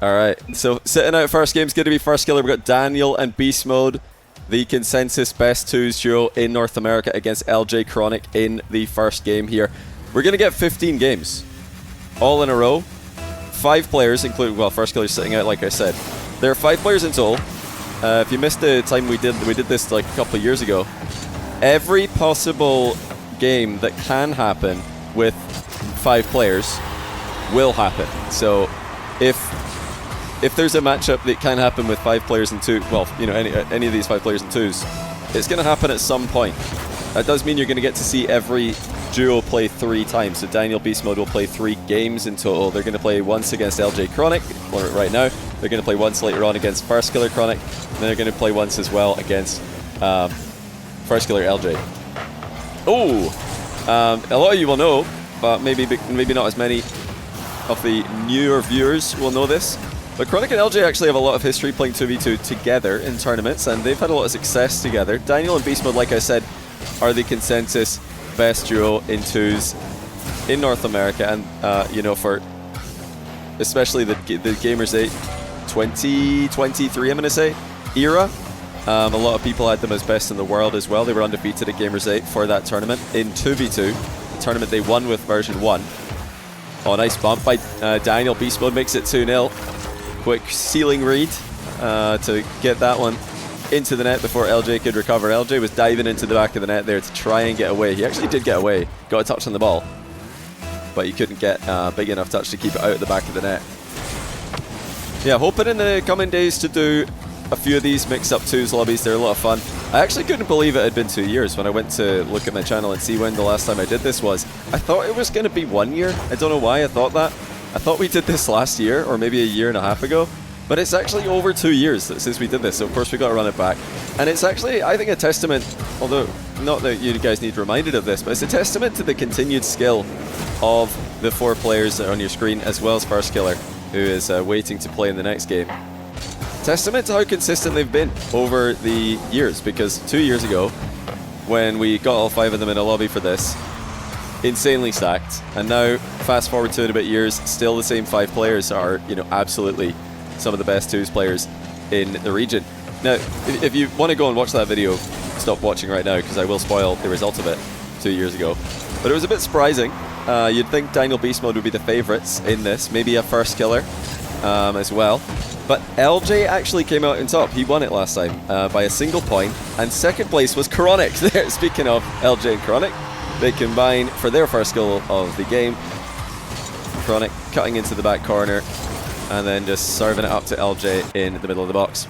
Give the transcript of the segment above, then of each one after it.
Alright, so sitting out first game is going to be First Killer. We've got Daniel and Beast Mode, the consensus best twos duo in North America against LJ Chronic in the first game here. We're going to get 15 games, all in a row. 5 players, including, well, First Killer's sitting out, like I said. There are 5 players in total. If you missed the time we did this like a couple of years ago, every possible game that can happen with 5 players will happen. So if there's a matchup that can happen with 5 players and 2, well, you know, any of these 5 players and 2s, it's going to happen at some point. That does mean you're going to get to see every duo play 3 times. So Daniel Beast Mode will play 3 games in total. They're going to play once against LJ Chronic right now. They're going to play once later on against First Killer Chronic. And then they're going to play once as well against First Killer LJ. Oh, a lot of you will know, but maybe not as many of the newer viewers will know this. But Chronic and LJ actually have a lot of history playing 2v2 together in tournaments, and they've had a lot of success together. Daniel and Beast Mode, like I said, are the consensus best duo in 2s in North America, and you know, for especially the Gamers 8 2023, I'm going to say, era. A lot of people had them as best in the world as well. They were undefeated at Gamers 8 for that tournament in 2v2, the tournament they won with version 1. Oh, nice bump by Daniel. Beast Mode makes it 2-0. Quick ceiling read to get that one into the net before LJ could recover. LJ was diving into the back of the net there to try and get away. He actually did get away, got a touch on the ball, but he couldn't get a big enough touch to keep it out of the back of the net. Yeah, hoping in the coming days to do a few of these mix-up 2s lobbies. They're a lot of fun. I actually couldn't believe it had been 2 years when I went to look at my channel and see when the last time I did this was. I thought it was going to be 1 year. I don't know why I thought that. I thought we did this last year, or maybe a year and a half ago, but it's actually over 2 years since we did this, so of course we got to run it back. And it's actually, I think, a testament, although not that you guys need reminded of this, but it's a testament to the continued skill of the 4 players that are on your screen, as well as First Killer, who is waiting to play in the next game. Testament to how consistent they've been over the years, because 2 years ago, when we got all 5 of them in a lobby for this, insanely stacked, and now fast forward 2 and a bit years, still the same 5 players are, you know, absolutely some of the best 2s players in the region. Now, if you want to go and watch that video, stop watching right now, because I will spoil the result of it 2 years ago. But it was a bit surprising. You'd think Daniel Beast Mode would be the favourites in this, maybe a First Killer as well. But LJ actually came out on top. He won it last time by a single point, and second place was Chronic. There, speaking of LJ and Chronic, they combine for their first goal of the game. Chronic cutting into the back corner and then just serving it up to LJ in the middle of the box.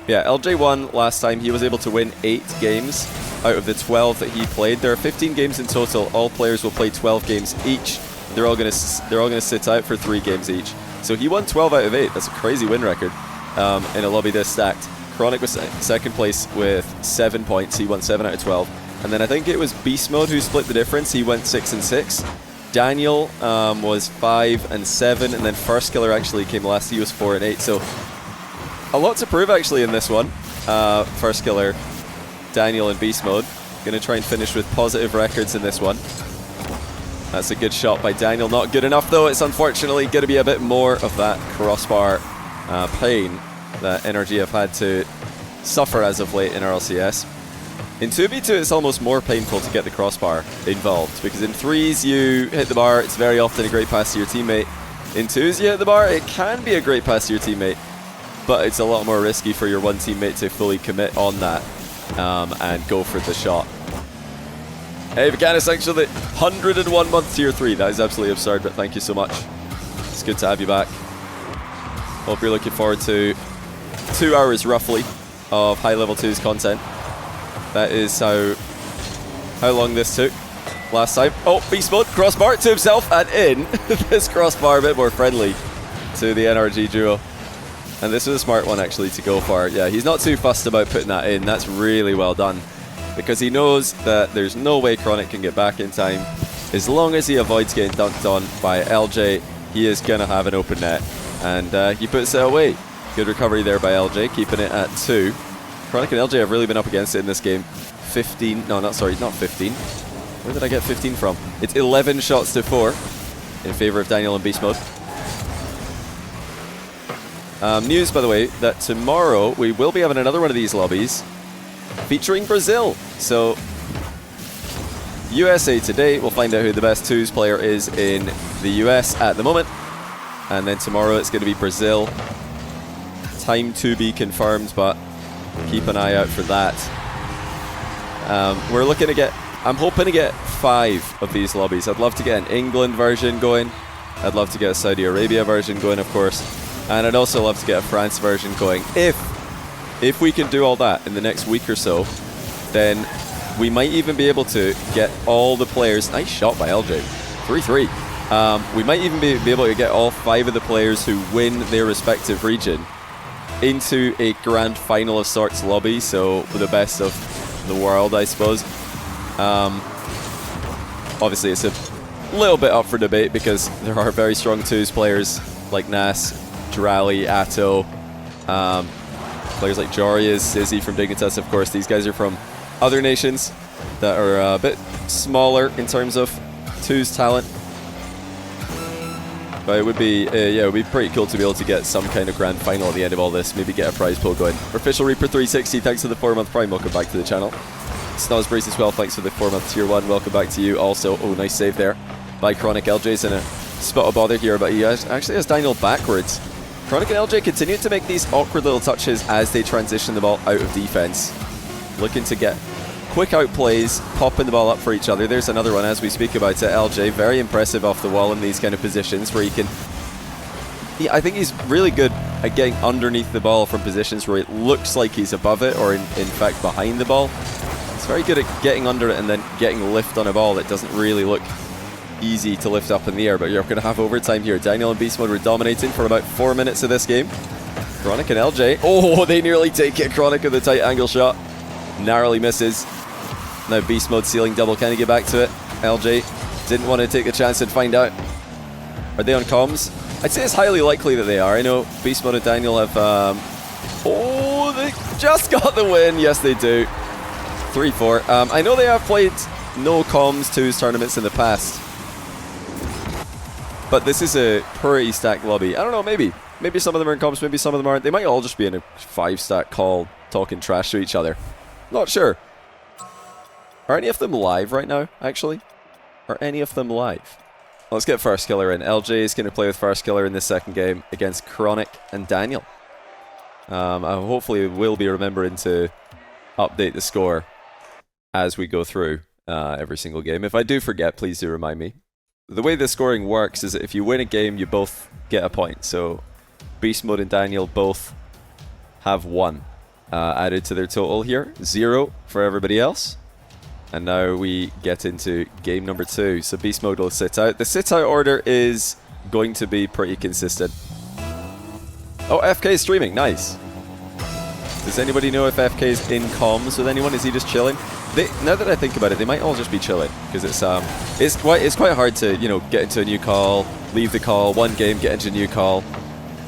Yeah, LJ won last time. He was able to win 8 games out of the 12 that he played. There are 15 games in total. All players will play 12 games each. They're all gonna sit out for 3 games each. So he won 12 out of 8. That's a crazy win record in a lobby this stacked. Chronic was second place with 7 points. He won 7 out of 12. And then I think it was Beast Mode who split the difference. He went 6 and 6. Daniel was 5 and 7, and then First Killer actually came last. He was 4 and 8. So a lot to prove actually in this one. First Killer, Daniel, and Beast Mode. Going to try and finish with positive records in this one. That's a good shot by Daniel. Not good enough though. It's unfortunately going to be a bit more of that crossbar pain that Energy have had to suffer as of late in RLCS. In 2v2 it's almost more painful to get the crossbar involved, because in 3s you hit the bar, it's very often a great pass to your teammate. In 2s you hit the bar, it can be a great pass to your teammate, but it's a lot more risky for your one teammate to fully commit on that and go for the shot. Hey Vacanus, thanks for the 101 month tier 3. That is absolutely absurd, but thank you so much. It's good to have you back. Hope you're looking forward to 2 hours roughly of high level 2's content. That is how long this took last time. Oh, Beast Mode, crossbar to himself and in. This crossbar a bit more friendly to the NRG duo. And this was a smart one actually to go for. Yeah, he's not too fussed about putting that in. That's really well done, because he knows that there's no way Chronic can get back in time. As long as he avoids getting dunked on by LJ, he is going to have an open net. And he puts it away. Good recovery there by LJ, keeping it at 2. Chronic and LJ have really been up against it in this game. 15, no, not 15. Where did I get 15 from? It's 11 shots to 4 in favor of Daniel and Beast Mode. News, by the way, that tomorrow we will be having another one of these lobbies featuring Brazil. So USA today, we'll find out who the best twos player is in the US at the moment. And then tomorrow it's going to be Brazil. Time to be confirmed, but keep an eye out for that. We're looking to get, I'm hoping to get 5 of these lobbies. I'd love to get an England version going. I'd love to get a Saudi Arabia version going, of course. And I'd also love to get a France version going. If we can do all that in the next week or so, then we might even be able to get all the players. Nice shot by LJ. 3-3. We might even be able to get all 5 of the players who win their respective region into a grand final of sorts lobby. So the best of the world, I suppose. Obviously, it's a little bit up for debate because there are very strong twos players like Nas, Drally, Atto, players like Jorias, Sizzy from Dignitas, of course. These guys are from other nations that are a bit smaller in terms of twos talent. But it would be, yeah, it would be pretty cool to be able to get some kind of grand final at the end of all this. Maybe get a prize pool going. Official Reaper 360, thanks for the 4-month Prime. Welcome back to the channel. Snozbrace as well, thanks for the 4-month Tier 1. Welcome back to you also. Oh, nice save there by Chronic. LJ's in a spot of bother here, but he actually has Daniel backwards. Chronic and LJ continue to make these awkward little touches as they transition the ball out of defense. Looking to get quick out plays, popping the ball up for each other. There's another one as we speak about it. LJ, very impressive off the wall in these kind of positions where he can... I think he's really good at getting underneath the ball from positions where it looks like he's above it or in fact behind the ball. He's very good at getting under it and then getting lift on a ball that doesn't really look easy to lift up in the air, but you're going to have overtime here. Daniel and Beast Mode were dominating for about 4 minutes of this game. Chronic and LJ. Oh, they nearly take it. Chronic with the tight angle shot. Narrowly misses. Now Beast Mode sealing double. Can he get back to it? LJ didn't want to take the chance and find out. Are they on comms? I'd say it's highly likely that they are. I know Beast Mode and Daniel have... oh, they just got the win. Yes, they do. 3-4. I know they have played no comms twos tournaments in the past. But this is a pretty stacked lobby. I don't know, maybe. Maybe some of them are in comms, maybe some of them aren't. They might all just be in a 5-stack call talking trash to each other. Not sure. Are any of them live right now, actually? Are any of them live? Let's get First Killer in. LJ is going to play with First Killer in this second game against Chronic and Daniel. Hopefully we'll be remembering to update the score as we go through every single game. If I do forget, please do remind me. The way the scoring works is that if you win a game, you both get a point. So Beast Mode and Daniel both have 1 added to their total here. 0 for everybody else. And now we get into game number 2. So Beast Mode will sit out. The sit out order is going to be pretty consistent. Oh, FK is streaming. Nice. Does anybody know if FK is in comms with anyone? Is he just chilling? Now that I think about it, they might all just be chilling because it's quite hard to, you know, get into a new call, leave the call, one game, get into a new call,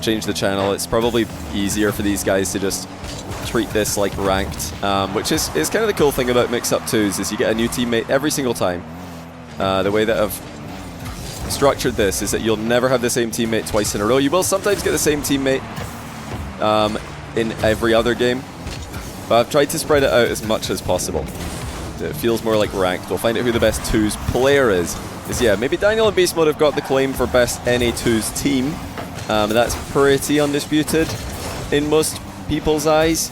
change the channel. It's probably easier for these guys to just treat this like ranked, which is kind of the cool thing about mix-up twos is you get a new teammate every single time. The way that I've structured this is that you'll never have the same teammate twice in a row. You will sometimes get the same teammate in every other game, but I've tried to spread it out as much as possible. It feels more like ranked. We'll find out who the best twos player is. Because yeah, maybe Daniel and Beast Mode have got the claim for best NA twos team. That's pretty undisputed in most people's eyes.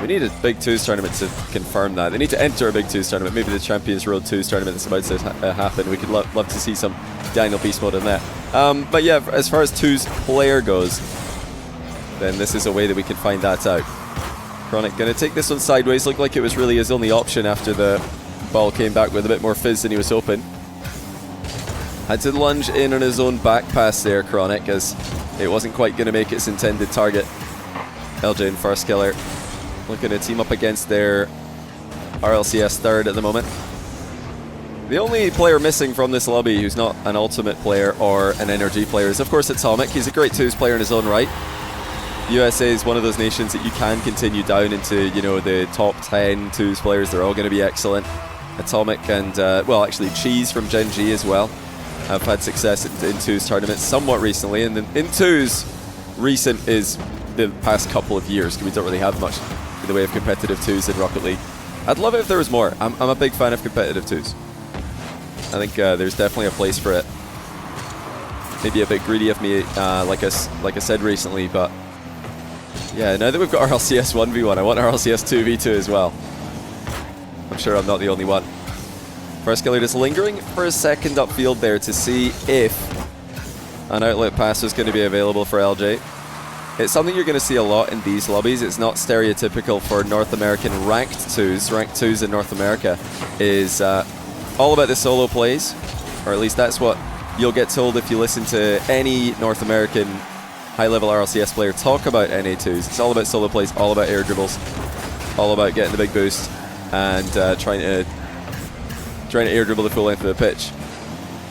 We need a big twos tournament to confirm that. They need to enter a big twos tournament. Maybe the Champions Road twos tournament that's about to happen. We could love to see some Daniel Beast Mode in that. But yeah, as far as twos player goes, then this is a way that we can find that out. Chronic going to take this one sideways. Looked like it was really his only option after the ball came back with a bit more fizz than he was hoping. Had to lunge in on his own back pass there, Chronic, as it wasn't quite going to make its intended target. LJ and First Killer looking to team up against their RLCS third at the moment. The only player missing from this lobby who's not an ultimate player or an energy player is, of course, Atomic. He's a great twos player in his own right. USA is one of those nations that you can continue down into, you know, the top 10 twos players. They're all going to be excellent. Atomic and, well, actually Cheese from Gen G as well. have had success in twos tournaments somewhat recently, and in twos, recent is the past couple of years, because we don't really have much in the way of competitive twos in Rocket League. I'd love it if there was more. I'm a big fan of competitive twos. I think there's definitely a place for it. Maybe a bit greedy of me, like I said recently, but yeah, now that we've got RLCS 1v1, I want RLCS 2v2 as well. I'm sure I'm not the only one. First killer just lingering for a second upfield there to see if an outlet pass was going to be available for LJ. It's something you're going to see a lot in these lobbies. It's not stereotypical for North American ranked twos. Ranked twos in North America is all about the solo plays, or at least that's what you'll get told if you listen to any North American high-level RLCS player talk about NA2s. It's all about solo plays, all about air dribbles, all about getting the big boost and trying to air dribble the full length of the pitch.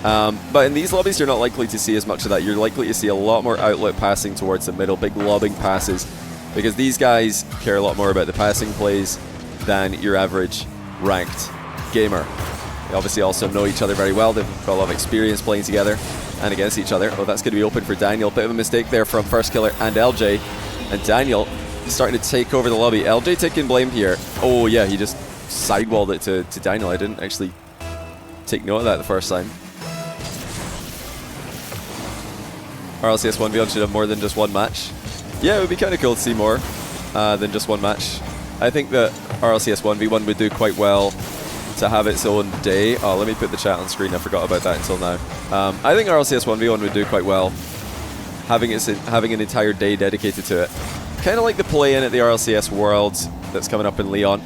But in these lobbies, you're not likely to see as much of that. You're likely to see a lot more outlet passing towards the middle, big lobbing passes, because these guys care a lot more about the passing plays than your average ranked gamer. They obviously also know each other very well. They've got a lot of experience playing together and against each other. Oh, that's going to be open for Daniel. Bit of a mistake there from First Killer and LJ. And Daniel starting to take over the lobby. LJ taking blame here. Oh yeah, he just sidewalled it to Daniel. I didn't actually take note of that the first time. RLCS 1v1 should have more than just one match. Yeah, it would be kind of cool to see more than just one match. I think that RLCS 1v1 would do quite well to have its own day. Oh, let me put the chat on screen. I forgot about that until now. I think RLCS 1v1 would do quite well having an entire day dedicated to it. Kind of like the play-in at the RLCS Worlds that's coming up in Leon.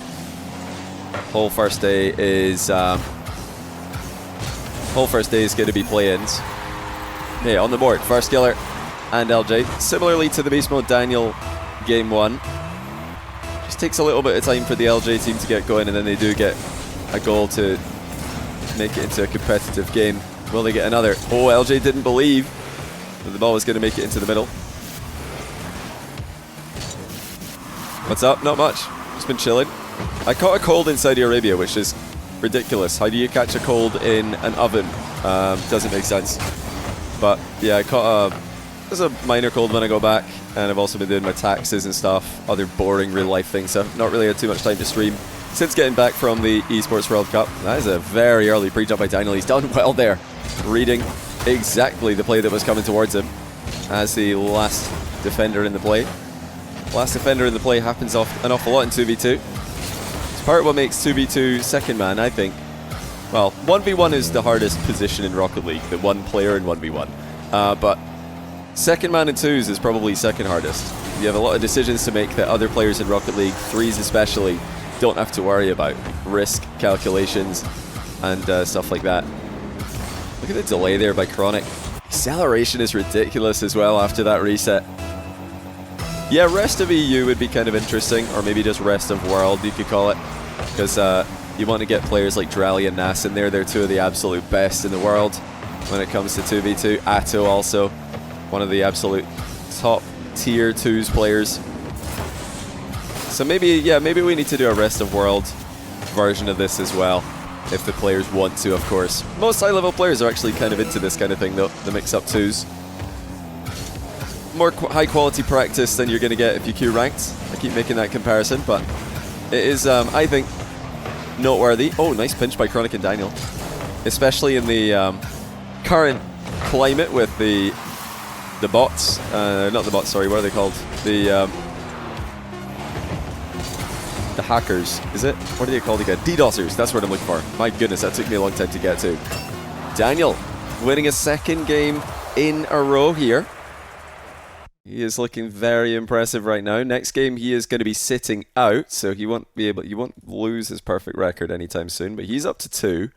Whole first day is going to be play-ins. Hey, on the board, First Killer and LJ. Similarly to the Beast Mode Daniel game 1. Just takes a little bit of time for the LJ team to get going, and then they do get a goal to make it into a competitive game. Will they get another? Oh, LJ didn't believe that the ball was going to make it into the middle. What's up? Not much. Just been chilling. I caught a cold in Saudi Arabia, which is ridiculous. How do you catch a cold in an oven? Doesn't make sense. But yeah, I caught there's a minor cold when I go back, and I've also been doing my taxes and stuff, other boring real life things, so I've not really had too much time to stream since getting back from the Esports World Cup. That is a very early pre-jump by Daniel. He's done well there, reading exactly the play that was coming towards him as the last defender in the play. Last defender in the play happens an awful lot in 2v2. It's part of what makes 2v2 second man, I think. Well, 1v1 is the hardest position in Rocket League, the one player in 1v1. But second man in twos is probably second hardest. You have a lot of decisions to make that other players in Rocket League, threes especially, don't have to worry about. Risk calculations and stuff like that. Look at the delay there by Chronic. Acceleration is ridiculous as well after that reset. Yeah, rest of EU would be kind of interesting, or maybe just rest of world you could call it, because you want to get players like Drally and Nas in there. They're two of the absolute best in the world when it comes to 2v2. Atto also, one of the absolute top tier 2s players. So maybe we need to do a rest of world version of this as well, if the players want to, of course. Most high-level players are actually kind of into this kind of thing, though, the mix-up 2s. More high-quality practice than you're going to get if you queue ranked. I keep making that comparison, but it is, I think, noteworthy. Oh, nice pinch by Chronic and Daniel. Especially in the current climate with the bots. Not the bots, sorry, what are they called? The hackers, is it? What are they called again? DDoSers, that's what I'm looking for. My goodness, that took me a long time to get to. Daniel winning a second game in a row here. He is looking very impressive right now. Next game he is going to be sitting out, so he won't lose his perfect record anytime soon, but he's up to 2.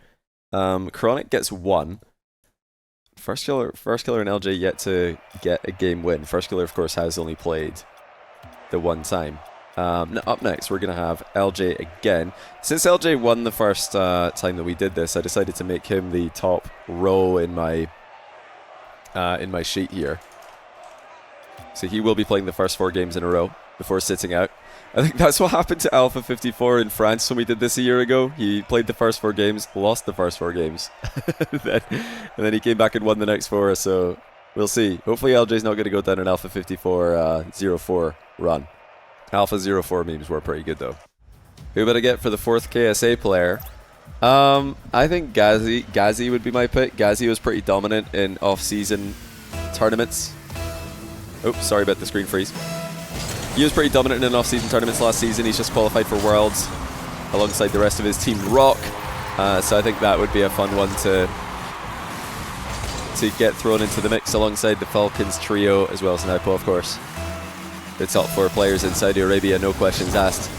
Chronic gets 1. First Killer and LJ yet to get a game win. First Killer, of course, has only played the one time. Up next, we're going to have LJ again. Since LJ won the first time that we did this, I decided to make him the top row in my sheet here. So he will be playing the first 4 games in a row. before sitting out. I think that's what happened to Alpha 54 in France when we did this a year ago. He played the first 4 games, lost the first 4 games. and then he came back and won the next 4, so we'll see. Hopefully LJ's not going to go down an Alpha 54 0-4 run. Alpha 0-4 memes were pretty good though. Who would I get for the 4th KSA player? I think Gazi would be my pick. Gazi was pretty dominant in off-season tournaments. Oops, sorry about the screen freeze. He was pretty dominant in off-season tournaments last season. He's just qualified for Worlds alongside the rest of his team Rock. So I think that would be a fun one to get thrown into the mix alongside the Falcons trio, as well as Naipo, of course. The top 4 players in Saudi Arabia, no questions asked.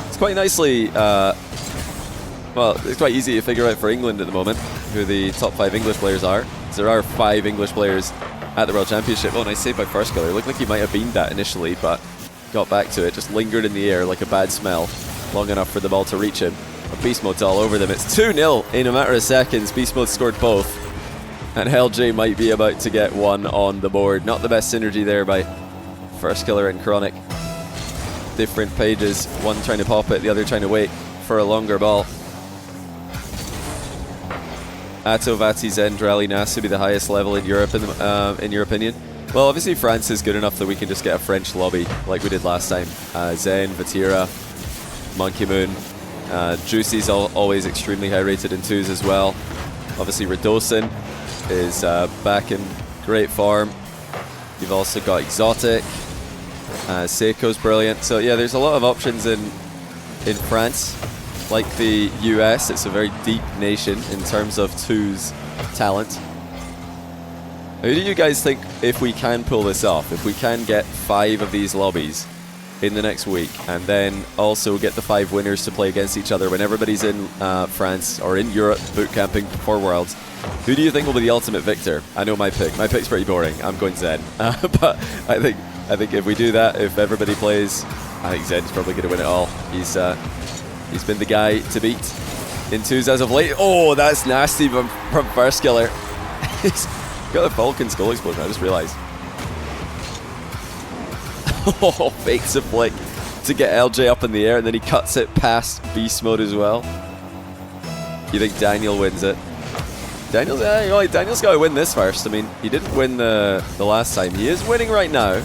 It's quite nicely, well, it's quite easy to figure out for England at the moment who the top 5 English players are. So there are 5 English players at the World Championship. Oh, nice save by First Killer. Looked like he might have beamed that initially, but got back to it. Just lingered in the air like a bad smell, long enough for the ball to reach him. But Beast Mode's all over them. It's 2-0 in a matter of seconds. Beast Mode scored both. And LJ might be about to get one on the board. Not the best synergy there by First Killer and Chronic. Different pages. One trying to pop it, the other trying to wait for a longer ball. Atto, Vati, Zen, Drally, Nasu be the highest level in Europe, in your opinion? Well, obviously France is good enough that we can just get a French lobby like we did last time. Zen, Vatira, Monkey Moon. Juicy's always extremely high rated in 2s as well. Obviously Radosin is back in great form. You've also got Exotic. Seiko's brilliant. So yeah, there's a lot of options in France. Like the US, it's a very deep nation in terms of 2's talent. Who do you guys think, if we can pull this off, if we can get 5 of these lobbies in the next week, and then also get the 5 winners to play against each other when everybody's in France or in Europe boot camping for Worlds, who do you think will be the ultimate victor? I know my pick. My pick's pretty boring. I'm going Zen. But I think if we do that, if everybody plays, I think Zen's probably going to win it all. He's been the guy to beat in 2s as of late. Oh, that's nasty from First Killer. He's got the Falcon's goal explosion, I just realized. Oh, fakes a flick to get LJ up in the air, and then he cuts it past Beast Mode as well. You think Daniel wins it? Daniel's got to win this first. I mean, he didn't win the last time. He is winning right now.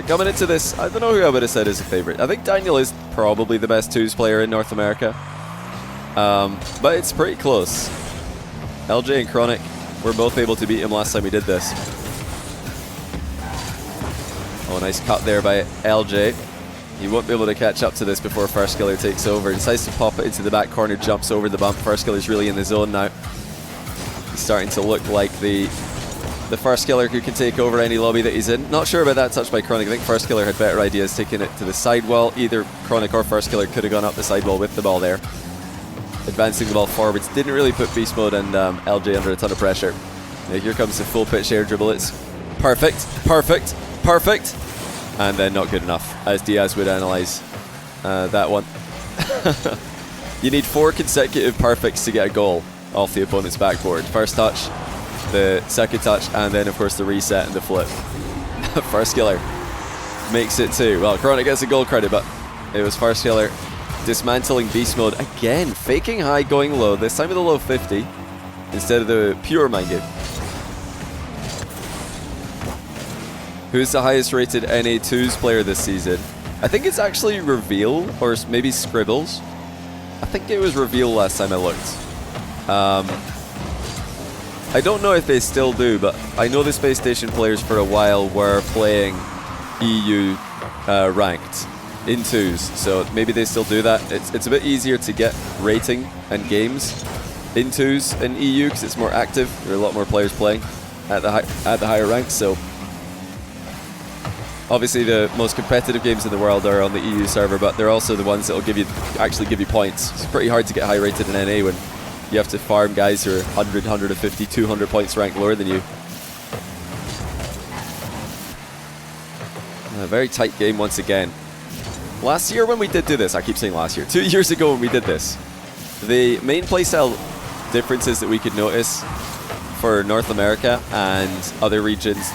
Coming into this, I don't know who I would have said is a favorite. I think Daniel is probably the best 2s player in North America. But it's pretty close. LJ and Chronic were both able to beat him last time we did this. Oh, nice cut there by LJ. He won't be able to catch up to this before First Killer takes over. Decides to pop it into the back corner, jumps over the bump. First Killer's really in the zone now. He's starting to look like the First Killer who can take over any lobby that he's in. Not sure about that touch by Chronic. I think First Killer had better ideas, taking it to the sidewall. Either Chronic or First Killer could have gone up the sidewall with the ball there. Advancing the ball forwards. Didn't really put Beast Mode and LJ under a ton of pressure. Now here comes the full pitch air dribble. It's perfect, perfect, perfect. And then not good enough, as Diaz would analyze that one. You need 4 consecutive perfects to get a goal off the opponent's backboard. First touch, the second touch, and then of course the reset and the flip. First Killer makes it 2. Well, Chronic gets a goal credit, but it was First Killer dismantling Beast Mode again, faking high, going low, this time with a low 50 instead of the pure mind game. Who's the highest rated NA2's player this season? I think it's actually Reveal, or maybe Scribbles. I think it was Reveal last time I looked. I don't know if they still do, but I know the Space Station players for a while were playing EU ranked in 2s, so maybe they still do that. It's a bit easier to get rating and games in 2s in EU because it's more active. There are a lot more players playing at the higher ranks, so obviously the most competitive games in the world are on the EU server, but they're also the ones that will actually give you points. It's pretty hard to get high rated in NA when you have to farm guys who are 100, 150, 200 points ranked lower than you. A very tight game once again. Last year when we did do this, I keep saying last year, 2 years ago when we did this, the main playstyle differences that we could notice for North America and other regions,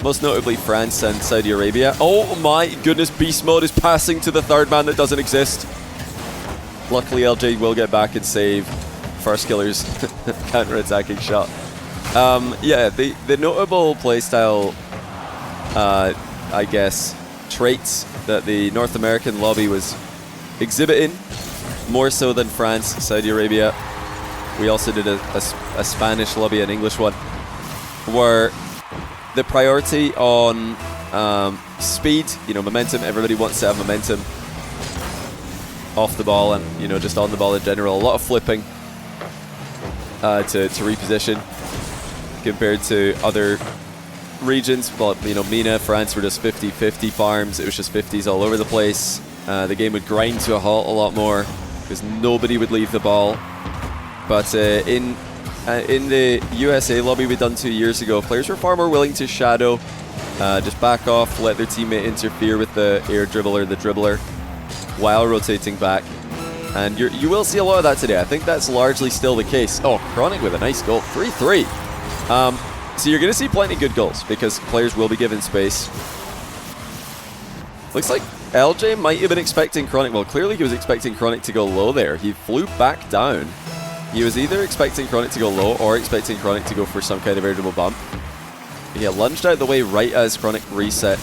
most notably France and Saudi Arabia. Oh my goodness, Beast Mode is passing to the third man that doesn't exist. Luckily, LJ will get back and save First Killer's counter-attacking shot. Yeah, the notable playstyle, I guess, traits that the North American lobby was exhibiting, more so than France, Saudi Arabia. We also did a Spanish lobby, an English one, were the priority on speed, momentum. Everybody wants to have momentum off the ball and, just on the ball in general. A lot of flipping to reposition compared to other regions. Well, MENA, France were just 50-50 farms. It was just 50s all over the place. The game would grind to a halt a lot more because nobody would leave the ball. But in the USA lobby we'd done 2 years ago, players were far more willing to shadow, just back off, let their teammate interfere with the air dribbler, the dribbler, while rotating back. And you will see a lot of that today. I think that's largely still the case. Oh, Chronic with a nice goal, 3-3. So you're going to see plenty of good goals because players will be given space. Looks like LJ might have been expecting Chronic. Well, clearly he was expecting Chronic to go low there. He flew back down. He was either expecting Chronic to go low or expecting Chronic to go for some kind of air dribble bump. He lunged out the way right as Chronic reset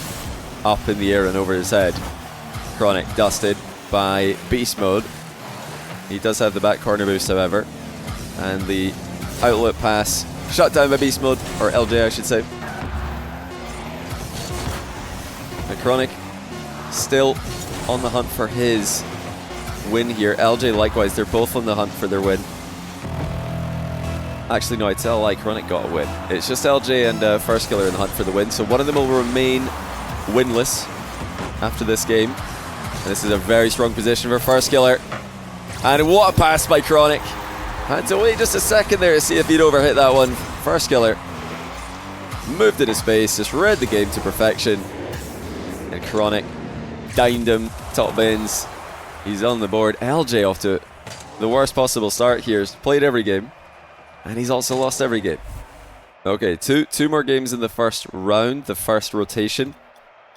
up in the air and over his head. Chronic dusted by Beast Mode. He does have the back corner boost, however. And the outlet pass shut down by Beast Mode, or LJ I should say. And Chronic still on the hunt for his win here. LJ likewise, they're both on the hunt for their win. Actually, no, I tell a lie, Chronic got a win. It's just LJ and First Killer in the hunt for the win, so one of them will remain winless after this game. And this is a very strong position for First Killer. And what a pass by Chronic. Had to wait just a second there to see if he'd overhit that one. First Killer moved into space, just read the game to perfection. And Chronic dined him, top bins. He's on the board. LJ off to the worst possible start here. He's played every game. And he's also lost every game. Okay, two more games in the first round, the first rotation.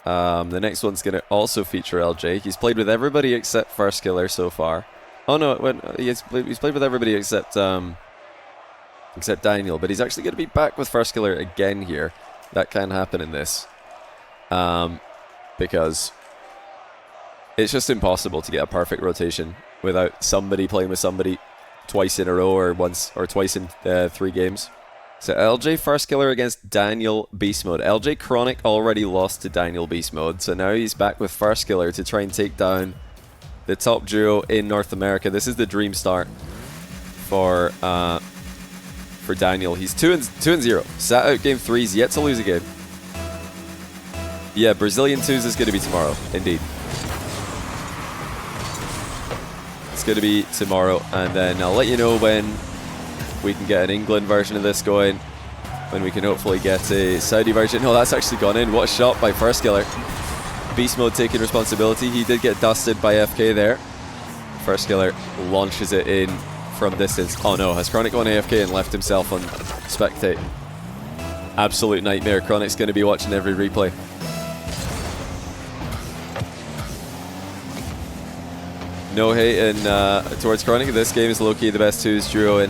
The next one's going to also feature LJ. He's played with everybody except First Killer so far. Oh no, he's played with everybody except Daniel, but he's actually going to be back with First Killer again here. That can happen in this. Because it's just impossible to get a perfect rotation without somebody playing with somebody twice in a row or once or twice in 3 games. So LJ First Killer against Daniel Beast Mode. LJ Chronic already lost to Daniel Beast Mode, so now he's back with First Killer to try and take down the top duo in North America. This is the dream start for Daniel. He's 2-0. Sat out game 3. He's yet to lose a game. Yeah, Brazilian 2s is going to be tomorrow, indeed. It's going to be tomorrow, and then I'll let you know when we can get an England version of this going, when we can hopefully get a Saudi version. No, that's actually gone in. What a shot by First Killer. Beast Mode taking responsibility. He did get dusted by FK there. First Killer launches it in from distance. Oh no, has Chronic gone AFK and left himself on spectate? Absolute nightmare. Chronic's going to be watching every replay. No hate towards Chronic. This game is low-key the best 2s duo on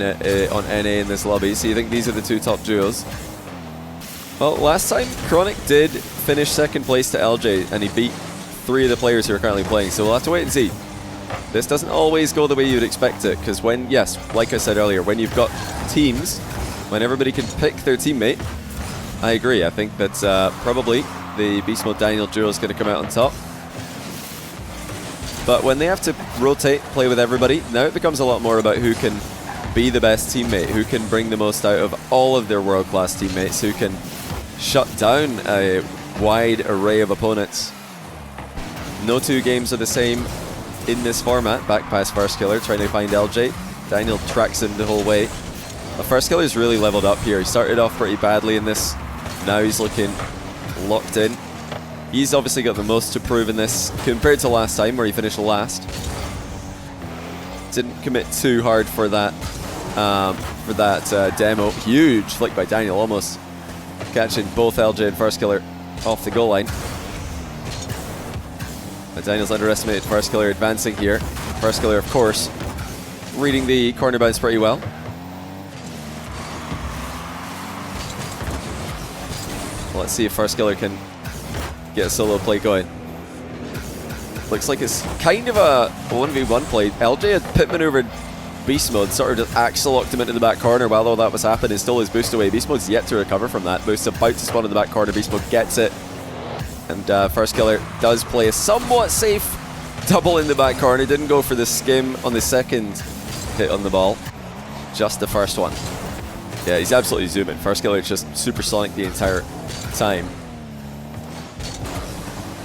NA in this lobby. So you think these are the 2 top duos? Well, last time Chronic did finish second place to LJ, and he beat 3 of the players who are currently playing. So we'll have to wait and see. This doesn't always go the way you'd expect it, because when, yes, like I said earlier, when you've got teams, when everybody can pick their teammate, I agree. I think that probably the Beast Mode Daniel duo is going to come out on top. But when they have to rotate, play with everybody, now it becomes a lot more about who can be the best teammate, who can bring the most out of all of their world-class teammates, who can shut down a wide array of opponents. No 2 games are the same in this format. Back pass First Killer, trying to find LJ. Daniel tracks him the whole way. The First Killer's really leveled up here. He started off pretty badly in this. Now he's looking locked in. He's obviously got the most to prove in this compared to last time where he finished last. Didn't commit too hard for that for that demo. Huge flick by Daniel, almost catching both LJ and First Killer off the goal line. But Daniel's underestimated First Killer advancing here. First Killer, of course, reading the corner bounce pretty well. Let's see if First Killer can get a solo play going. Looks like it's kind of a 1v1 play. LJ had pit maneuvered Beast Mode, sort of just axle locked him into the back corner while all that was happening, stole his boost away. Beast Mode's yet to recover from that. Boost's about to spawn in the back corner. Beast Mode gets it. And First Killer does play a somewhat safe double in the back corner. Didn't go for the skim on the second hit on the ball. Just the first one. Yeah, he's absolutely zooming. First Killer just supersonic the entire time.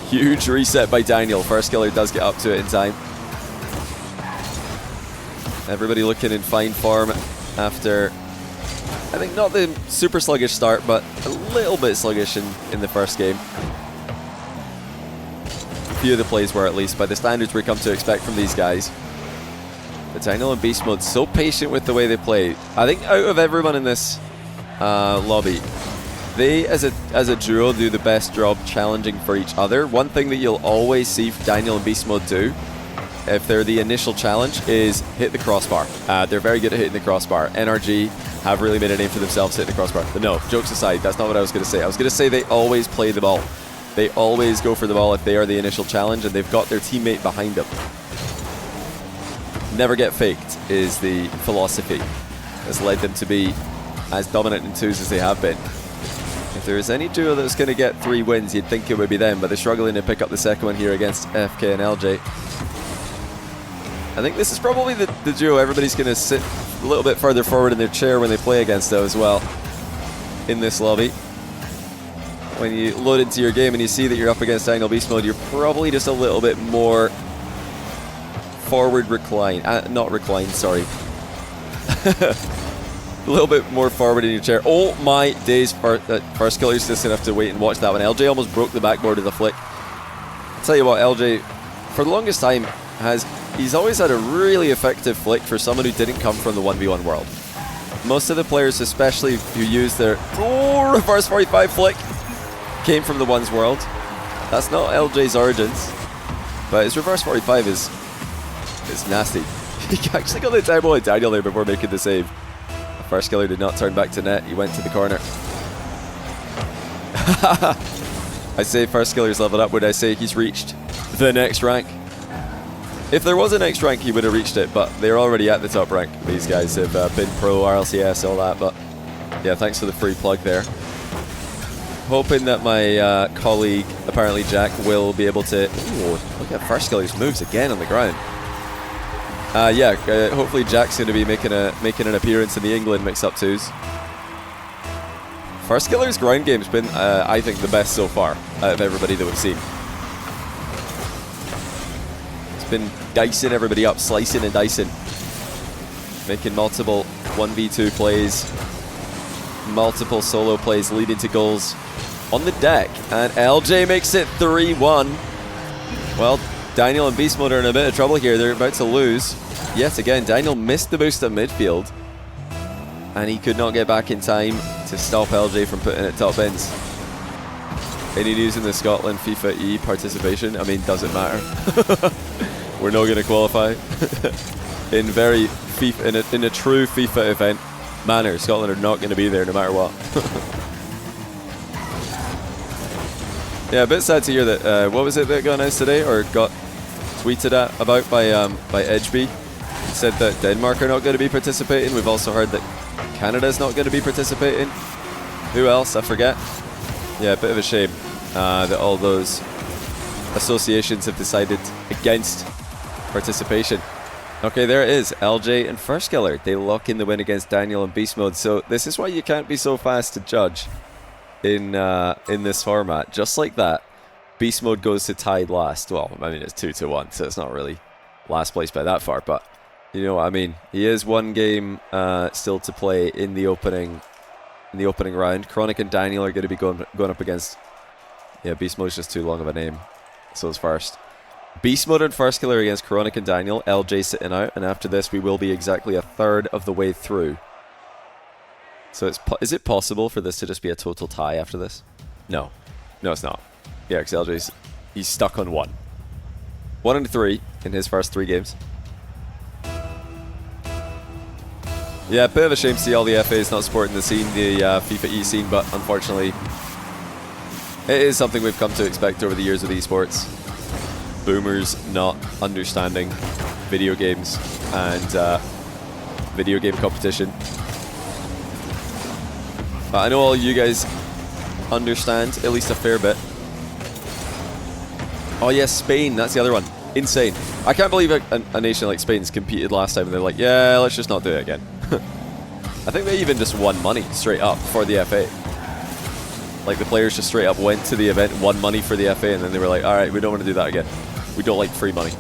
Huge reset by Daniel. First Killer does get up to it in time. Everybody looking in fine form after, I think, not the super sluggish start, but a little bit sluggish in the first game. A few of the plays were, at least, by the standards we come to expect from these guys. But Daniel and Beast Mode so patient with the way they play. I think out of everyone in this lobby, they, as a duo, do the best job challenging for each other. One thing that you'll always see Daniel and Beast Mode do, if they're the initial challenge, is hit the crossbar. They're very good at hitting the crossbar. NRG have really made a name for themselves hitting the crossbar. But no, jokes aside, that's not what I was going to say. I was going to say they always play the ball. They always go for the ball if they are the initial challenge and they've got their teammate behind them. Never get faked is the philosophy that's led them to be as dominant in twos as they have been. If there is any duo that's going to get 3 wins, you'd think it would be them, but they're struggling to pick up the second one here against FK and LJ. I think this is probably the duo everybody's going to sit a little bit further forward in their chair when they play against, though, as well, in this lobby. When you load into your game and you see that you're up against Daniel Beast Mode, you're probably just a little bit more forward recline. Not recline, sorry. A little bit more forward in your chair. Oh my days, First Killer's just going to have to wait and watch that one. LJ almost broke the backboard of the flick. I'll tell you what, LJ, for the longest time, he's always had a really effective flick for someone who didn't come from the 1v1 world. Most of the players, especially who use their reverse 45 flick, came from the ones world. That's not LJ's origins, but his reverse 45 is nasty. He actually got the time on Daniel there before making the save. First Killer did not turn back to net. He went to the corner. I say First Killer's leveled up. Would I say he's reached the next rank? If there was a next rank, he would have reached it, but they're already at the top rank. These guys have been pro, RLCS, all that, but yeah, thanks for the free plug there. Hoping that my colleague, apparently Jack, will be able to... Ooh, look at First Killer's moves again on the ground. Hopefully Jack's going to be making an appearance in the England mix-up twos. First Killer's ground game's been, I think, the best so far out of everybody that we've seen. Been dicing everybody up, slicing and dicing, making multiple 1v2 plays, multiple solo plays leading to goals on the deck, and LJ makes it 3-1. Well, Daniel and Beast Mode are in a bit of trouble here. They're about to lose yet again. Daniel missed the boost at midfield and he could not get back in time to stop LJ from putting it top bins. Any news in the Scotland FIFA E participation? I mean, doesn't matter. We're not going to qualify. In a true FIFA event manner, Scotland are not going to be there no matter what. Yeah, a bit sad to hear that. What was it that got announced today, or got tweeted about by Edgeby? It said that Denmark are not going to be participating. We've also heard that Canada's not going to be participating. Who else? I forget. Yeah, a bit of a shame that all those associations have decided against participation. Okay, there it is. LJ and First Killer. They lock in the win against Daniel and Beast Mode. So this is why you can't be so fast to judge in this format. Just like that, Beast Mode goes to tied last. Well, I mean, it's 2-1, so it's not really last place by that far. But you know what I mean. He is one game still to play in the opening round. Chronic and Daniel are going to be going up against. Yeah, Beast Mode's just too long of a name. So it's first. Beast Mode and First Killer against Chronic and Daniel. LJ sitting out, and after this we will be exactly a third of the way through. So is it possible for this to just be a total tie after this? No. No, it's not. Yeah, because he's stuck on 1. 1 and 3 in his first 3 games. Yeah, bit of a shame to see all the FAs not supporting the scene, the FIFA E scene, but unfortunately it is something we've come to expect over the years of esports. Boomers not understanding video games and video game competition. But I know all you guys understand, at least a fair bit. Oh yes, Spain, that's the other one. Insane. I can't believe a nation like Spain's competed last time and they're like, yeah, let's just not do it again. I think they even just won money straight up for the FA. Like the players just straight up went to the event, won money for the FA, and then they were like, alright, we don't want to do that again. We don't like free money.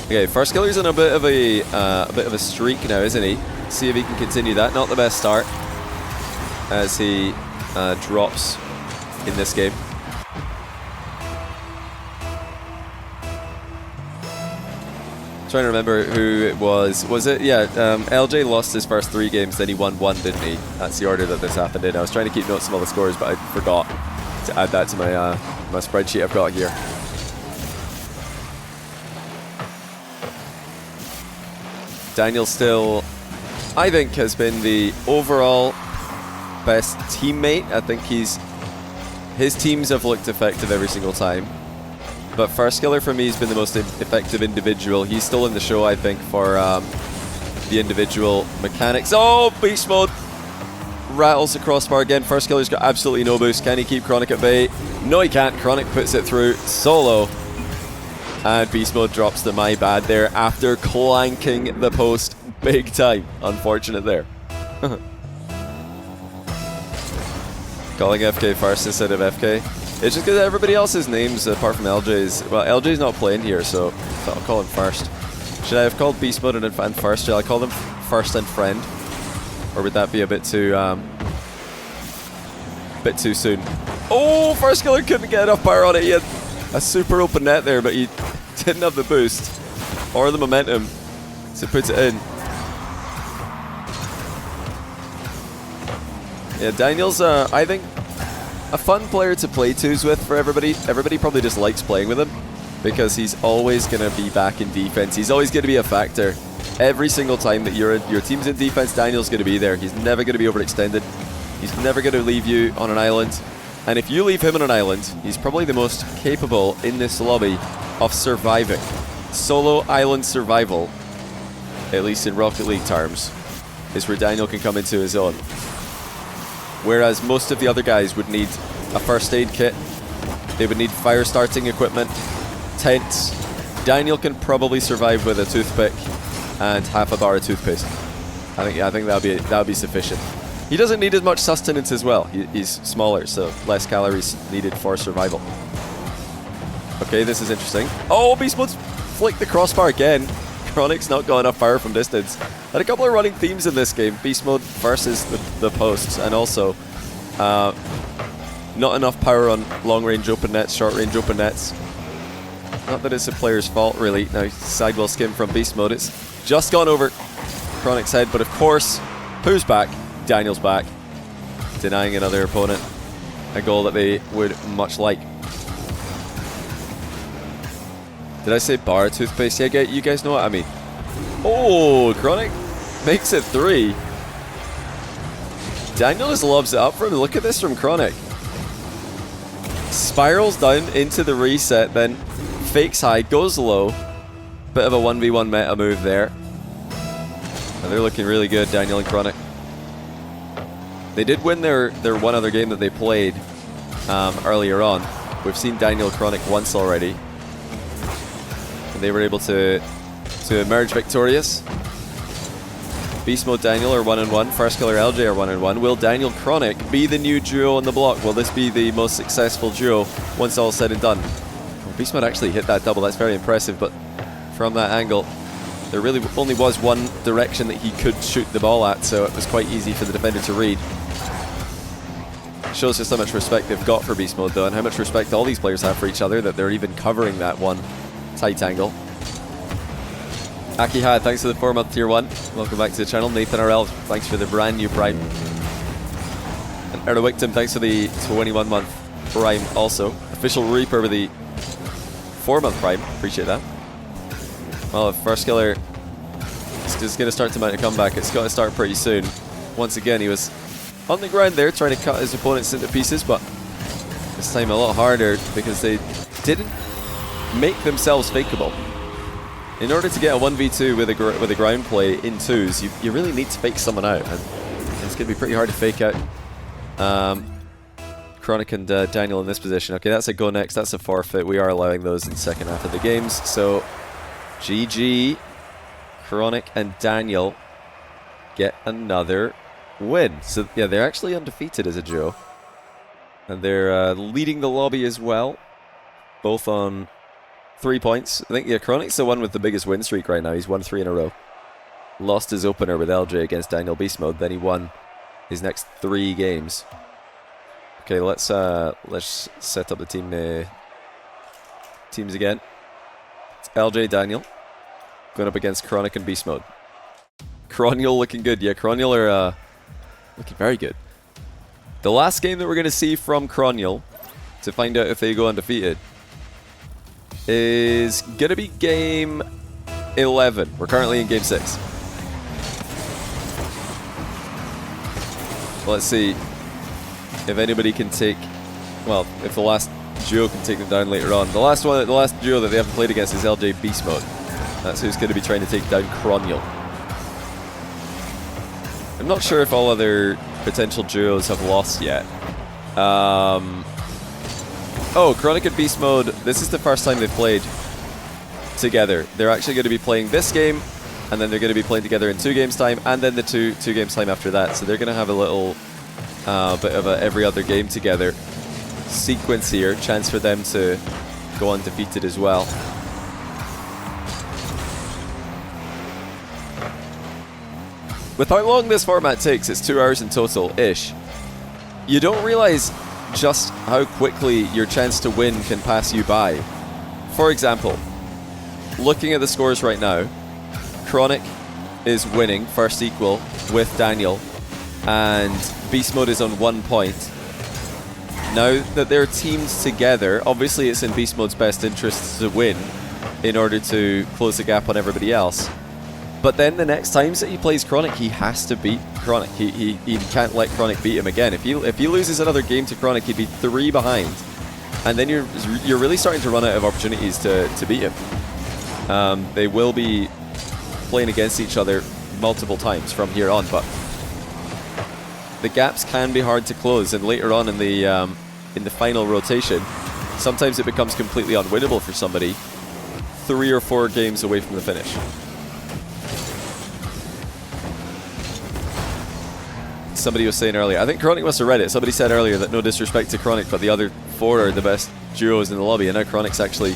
Okay, First Killer's in a bit of a streak now, isn't he? See if he can continue that. Not the best start as he drops in this game. Trying to remember who it was. Was it? Yeah, LJ lost his first 3 games, then he won 1, didn't he? That's the order that this happened in. I was trying to keep notes of all the scores, but I forgot to add that to my my spreadsheet I've got here. Daniel still, I think, has been the overall best teammate. I think his teams have looked effective every single time. But First Killer for me has been the most effective individual. He's still in the show, I think, for the individual mechanics. Oh, Beast Mode rattles the crossbar again. First Killer's got absolutely no boost. Can he keep Chronic at bay? No, he can't. Chronic puts it through solo. And Beast Mode drops the my bad there after clanking the post big time. Unfortunate there. Calling FK first instead of FK. It's just because everybody else's names, apart from LJ's, well, LJ's not playing here, so I'll call him first. Should I have called Beast Mode and first? Should I call them first and friend? Or would that be a bit too soon? Oh, First Killer couldn't get enough power on it. He had a super open net there, but he didn't have the boost or the momentum to put it in. Yeah, Daniel's, I think, a fun player to play twos with for everybody. Everybody probably just likes playing with him because he's always going to be back in defense. He's always going to be a factor. Every single time that your team's in defense, Daniel's going to be there. He's never going to be overextended. He's never going to leave you on an island. And if you leave him on an island, he's probably the most capable in this lobby of surviving. Solo island survival, at least in Rocket League terms, is where Daniel can come into his own. Whereas most of the other guys would need a first aid kit, they would need fire starting equipment, tents. Daniel can probably survive with a toothpick and half a bar of toothpaste. I think that'll be sufficient. He doesn't need as much sustenance as well. He's smaller, so less calories needed for survival. Okay, this is interesting. Oh, Beast Mode's flicked the crossbar again. Chronic's not got enough power from distance. Had a couple of running themes in this game. Beast Mode versus the posts, and also not enough power on long-range open nets, short-range open nets. Not that it's a player's fault, really. Now, sidewell skim from Beast Mode. It's just gone over Chronic's head, but of course, who's back? Daniel's back, denying another opponent a goal that they would much like. Did I say bar of toothpaste? Yeah, you guys know what I mean. Oh, Chronic makes it 3. Daniel just lobs it up for him. Look at this from Chronic. Spirals down into the reset, then fakes high, goes low. Bit of a 1v1 meta move there. And they're looking really good, Daniel and Chronic. They did win their one other game that they played earlier on. We've seen Daniel Chronic once already. And they were able to emerge victorious. Beast Mode Daniel are 1-1. First Killer LJ are 1-1. Will Daniel Chronic be the new duo on the block? Will this be the most successful duo once all said and done? Well, Beast Mode actually hit that double. That's very impressive, but from that angle, there really only was one direction that he could shoot the ball at, so it was quite easy for the defender to read. Shows just how much respect they've got for beast mode though, and how much respect all these players have for each other, that they're even covering that one tight angle. Akihad, thanks for the 4-month tier 1. Welcome back to the channel. Nathan RL, thanks for the brand new Prime. And Erwictum, thanks for the 21-month Prime also. Official Reaper with the 4-month Prime. Appreciate that. Well, first killer is going to start to mount a comeback. It's got to start pretty soon. Once again, he was on the ground there trying to cut his opponents into pieces, but this time a lot harder because they didn't make themselves fakeable. In order to get a 1v2 with a ground play in 2s, you really need to fake someone out, and it's going to be pretty hard to fake out Chronic and Daniel in this position. Okay, that's a go next, that's a forfeit. We are allowing those in the second half of the games, so GG, Chronic and Daniel get another win. So yeah, they're actually undefeated as a duo, and they're leading the lobby as well, both on 3 points. I think, yeah, Chronic's the one with the biggest win streak right now. He's won 3 in a row. Lost his opener with LJ against Daniel Beast Mode, then he won his next 3 games. Okay, let's set up the teams again. It's LJ Daniel going up against Chronic and Beast Mode. Chronial looking good. Yeah, Chronial are looking very good. The last game that we're going to see from Chronial to find out if they go undefeated is going to be game 11. We're currently in game 6. Let's see if anybody can take, well, if the last duo can take them down later on. The last duo that they haven't played against is LJ Beast Mode. That's who's going to be trying to take down Chronial. I'm not sure if all other potential duos have lost yet. Oh, Chronic and Beast Mode, this is the first time they've played together. They're actually going to be playing this game, and then they're going to be playing together in 2 games time, and then the two games time after that. So they're going to have a little bit of a every other game together sequence here. Chance for them to go undefeated as well. With how long this format takes, it's 2 hours in total-ish, you don't realize just how quickly your chance to win can pass you by. For example, looking at the scores right now, Chronic is winning first equal with Daniel, and Beast Mode is on 1 point. Now that they're teamed together, obviously it's in Beast Mode's best interest to win in order to close the gap on everybody else. But then the next times that he plays Chronic, he has to beat Chronic. He can't let Chronic beat him again. If he loses another game to Chronic, he'd be 3 behind. And then you're really starting to run out of opportunities to beat him. They will be playing against each other multiple times from here on, but the gaps can be hard to close, and later on in the final rotation, sometimes it becomes completely unwinnable for somebody 3 or 4 games away from the finish. Somebody was saying earlier, I think Chronic must have read it, somebody said earlier that no disrespect to Chronic, but the other 4 are the best duos in the lobby, and now Chronic's actually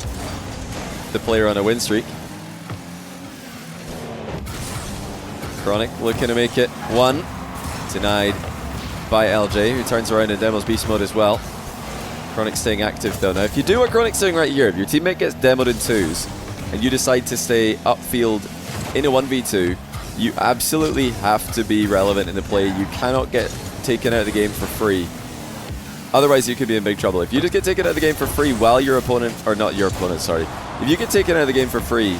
the player on a win streak. Chronic looking to make it 1. Denied by LJ, who turns around and demos Beast Mode as well. Chronic staying active though. Now if you do what Chronic's doing right here, if your teammate gets demoed in 2s, and you decide to stay upfield in a 1v2, you absolutely have to be relevant in the play. You cannot get taken out of the game for free. Otherwise, you could be in big trouble. If you just get taken out of the game for free while your opponent, or not your opponent, sorry. If you get taken out of the game for free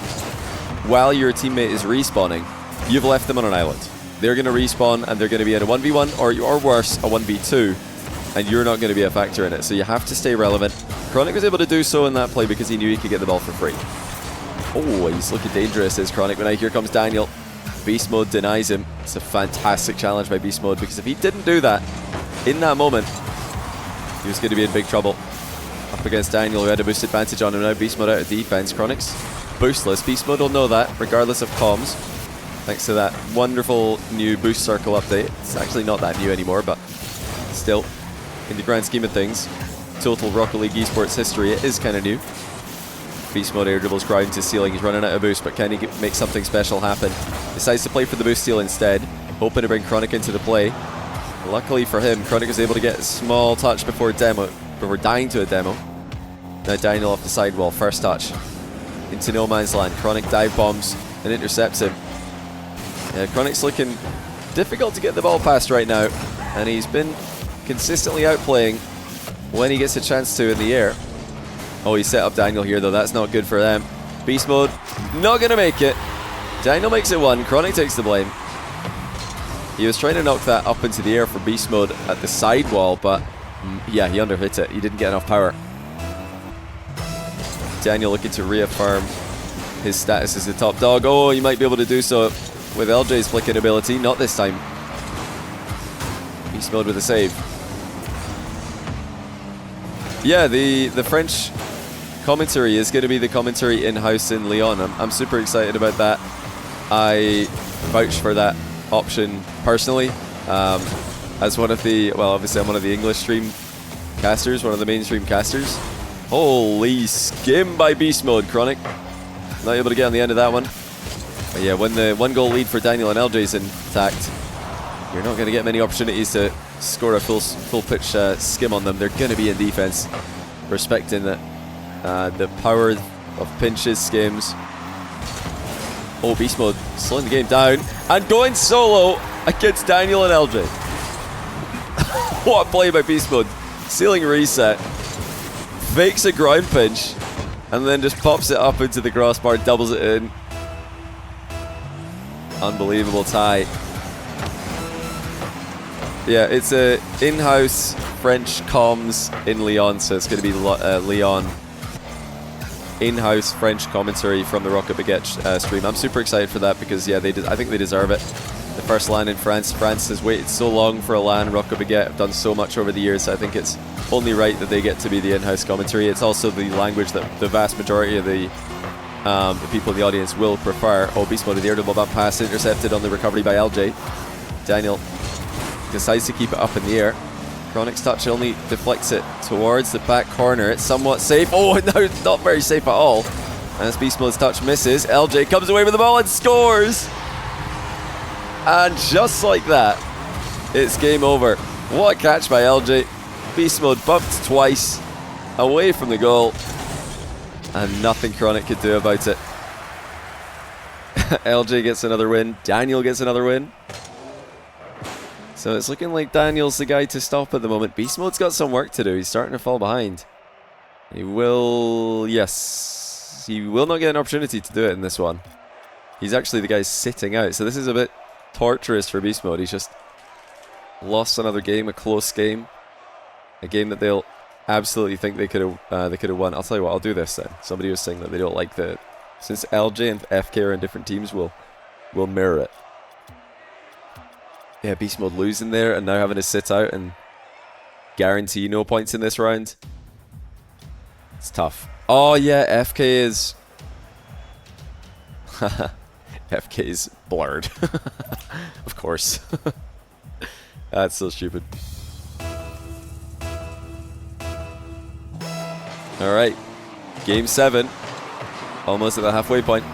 while your teammate is respawning, you've left them on an island. They're going to respawn and they're going to be in a 1v1 or worse, a 1v2, and you're not going to be a factor in it. So you have to stay relevant. Chronic was able to do so in that play because he knew he could get the ball for free. Oh, he's looking dangerous, is Chronic. But now here comes Daniel. Beast Mode denies him. It's a fantastic challenge by Beast Mode, because if he didn't do that in that moment, he was going to be in big trouble. Up against Daniel, who had a boost advantage on him. Now Beast Mode out of defense. Chronic's boostless. Beast Mode will know that, regardless of comms, thanks to that wonderful new boost circle update. It's actually not that new anymore, but still, in the grand scheme of things, total Rocket League esports history, it is kind of new. Beast Mode air dribbles ground to ceiling. He's running out of boost, but can he make something special happen? Decides to play for the boost steal instead, hoping to bring Chronic into the play. Luckily for him, Chronic was able to get a small touch before dying to a demo. Now Daniel off the sidewall, first touch into no man's land. Chronic dive bombs and intercepts him. Yeah, Chronic's looking difficult to get the ball past right now, and he's been consistently outplaying when he gets a chance to in the air. Oh, he set up Daniel here though, that's not good for them. Beast mode, not gonna make it. Daniel makes it one, Chronic takes the blame. He was trying to knock that up into the air for beast mode at the sidewall, but yeah, he underhit it. He didn't get enough power. Daniel looking to reaffirm his status as the top dog. Oh, he might be able to do so with LJ's flicking ability. Not this time. Beast mode with a save. Yeah, the French commentary is going to be the commentary in-house in Lyon. I'm super excited about that. I vouch for that option personally. As one of the, well, obviously I'm one of the English stream casters, one of the mainstream casters. Holy skim by beast mode, Chronic. Not able to get on the end of that one. But yeah, when the 1-goal lead for Daniel and LJ is intact, you're not going to get many opportunities to score a full pitch skim on them. They're going to be in defense, respecting that the power of pinches, skims. Oh, beast mode slowing the game down and going solo against Daniel and LJ. What a play by beast mode. Ceiling reset, fakes a ground pinch, and then just pops it up into the crossbar, doubles it in. Unbelievable tie. Yeah, it's a in-house French comms in Lyon, so it's going to be Lyon in-house French commentary from the Rocket Baguette stream. I'm super excited for that because, yeah, I think they deserve it. The first LAN in France. France has waited so long for a LAN. Rocket Baguette have done so much over the years, so I think it's only right that they get to be the in-house commentary. It's also the language that the vast majority of the people in the audience will prefer. Oh, beast mode of the air double bump pass intercepted on the recovery by LJ. Daniel decides to keep it up in the air. Chronic's touch only deflects it towards the back corner. It's somewhat safe. Oh, no, it's not very safe at all. And as beast mode's touch misses, LJ comes away with the ball and scores. And just like that, it's game over. What a catch by LJ. Beast mode bumped twice away from the goal, and nothing Chronic could do about it. LJ gets another win. Daniel gets another win. So it's looking like Daniel's the guy to stop at the moment. Beast mode's got some work to do. He's starting to fall behind. He will... Yes. He will not get an opportunity to do it in this one. He's actually the guy sitting out. So this is a bit torturous for beast mode. He's just lost another game, a close game. A game that they'll absolutely think they could have won. I'll tell you what, I'll do this then. Somebody was saying that they don't like the... Since LJ and FK are in different teams, we'll mirror it. Yeah, beast mode losing there and now having to sit out and guarantee no points in this round. It's tough. Oh yeah, FK is... FK is blurred. Of course. That's so stupid. Alright, game 7. Almost at the halfway point.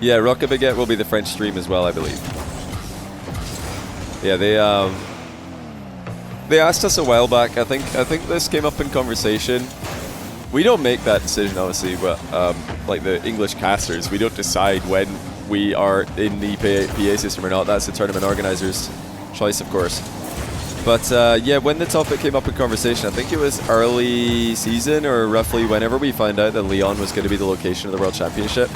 Yeah, Rocket Baguette will be the French stream as well, I believe. Yeah, they asked us a while back. I think this came up in conversation. We don't make that decision, obviously, but like the English casters, we don't decide when we are in the PA system or not. That's the tournament organizer's choice, of course. But yeah, when the topic came up in conversation, I think it was early season or roughly whenever we found out that Lyon was going to be the location of the World Championship.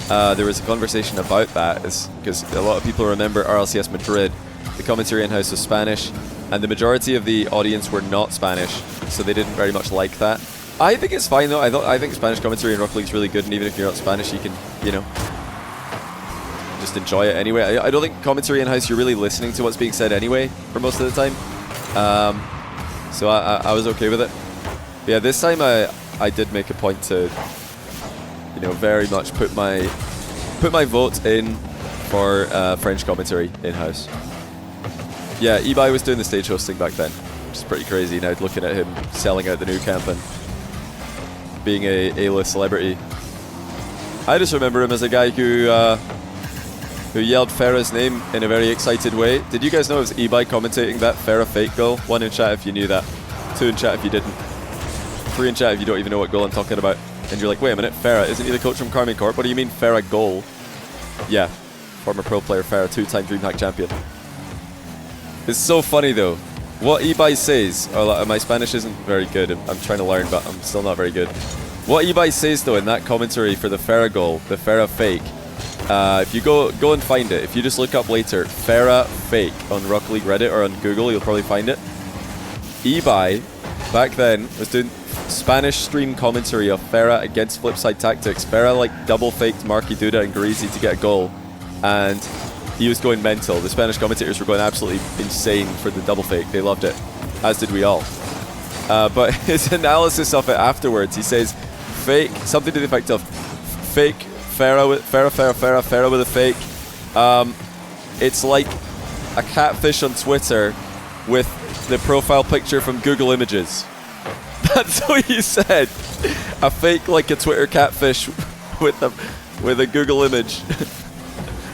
There was a conversation about that, because a lot of people remember RLCS Madrid. The commentary in-house was Spanish, and the majority of the audience were not Spanish, so they didn't very much like that. I think it's fine though. I think Spanish commentary in Rocket League is really good, and even if you're not Spanish, you can, you know, just enjoy it anyway. I don't think commentary in-house, you're really listening to what's being said anyway for most of the time. So I was okay with it. But yeah, this time I did make a point to, you know, very much put my vote in for French commentary in-house. Yeah, Ibai was doing the stage hosting back then, which is pretty crazy now looking at him selling out the new camp and being a A-list celebrity. I just remember him as a guy who who yelled Farah's name in a very excited way. Did you guys know it was eBay commentating that Farah fake goal? 1 in chat if you knew that. 2 in chat if you didn't. 3 in chat if you don't even know what goal I'm talking about. And you're like, wait a minute, Farah, isn't he the coach from Carmine Corp? What do you mean Farah goal? Yeah, former pro player Farah, 2-time DreamHack champion. It's so funny though. What eBay says, my Spanish isn't very good. I'm trying to learn, but I'm still not very good. What eBay says though in that commentary for the Farah goal, the Farah fake, if you go and find it, if you just look up later, Farah fake on Rocket League Reddit or on Google, you'll probably find it. eBay, back then, was doing Spanish stream commentary of Farah against Flipside Tactics. Farah like double faked Marky Duda and Greasy to get a goal, and he was going mental. The Spanish commentators were going absolutely insane for the double fake. They loved it, as did we all. But his analysis of it afterwards, he says, fake, something to the effect of, fake Farah with a fake. It's like a catfish on Twitter with the profile picture from Google Images. That's what he said. A fake like a Twitter catfish with a Google image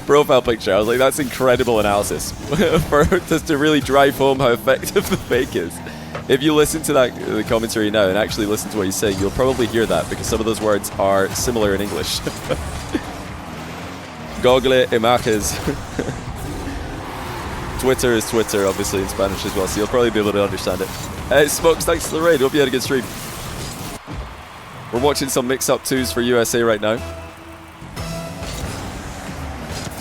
profile picture. I was like, that's incredible analysis for just to really drive home how effective the fake is. If you listen to the commentary now and actually listen to what he's saying, you'll probably hear that because some of those words are similar in English. Google images. Twitter is Twitter, obviously, in Spanish as well, so you'll probably be able to understand it. Smokes, thanks for the raid. Hope you had a good stream. We're watching some mix-up 2s for USA right now.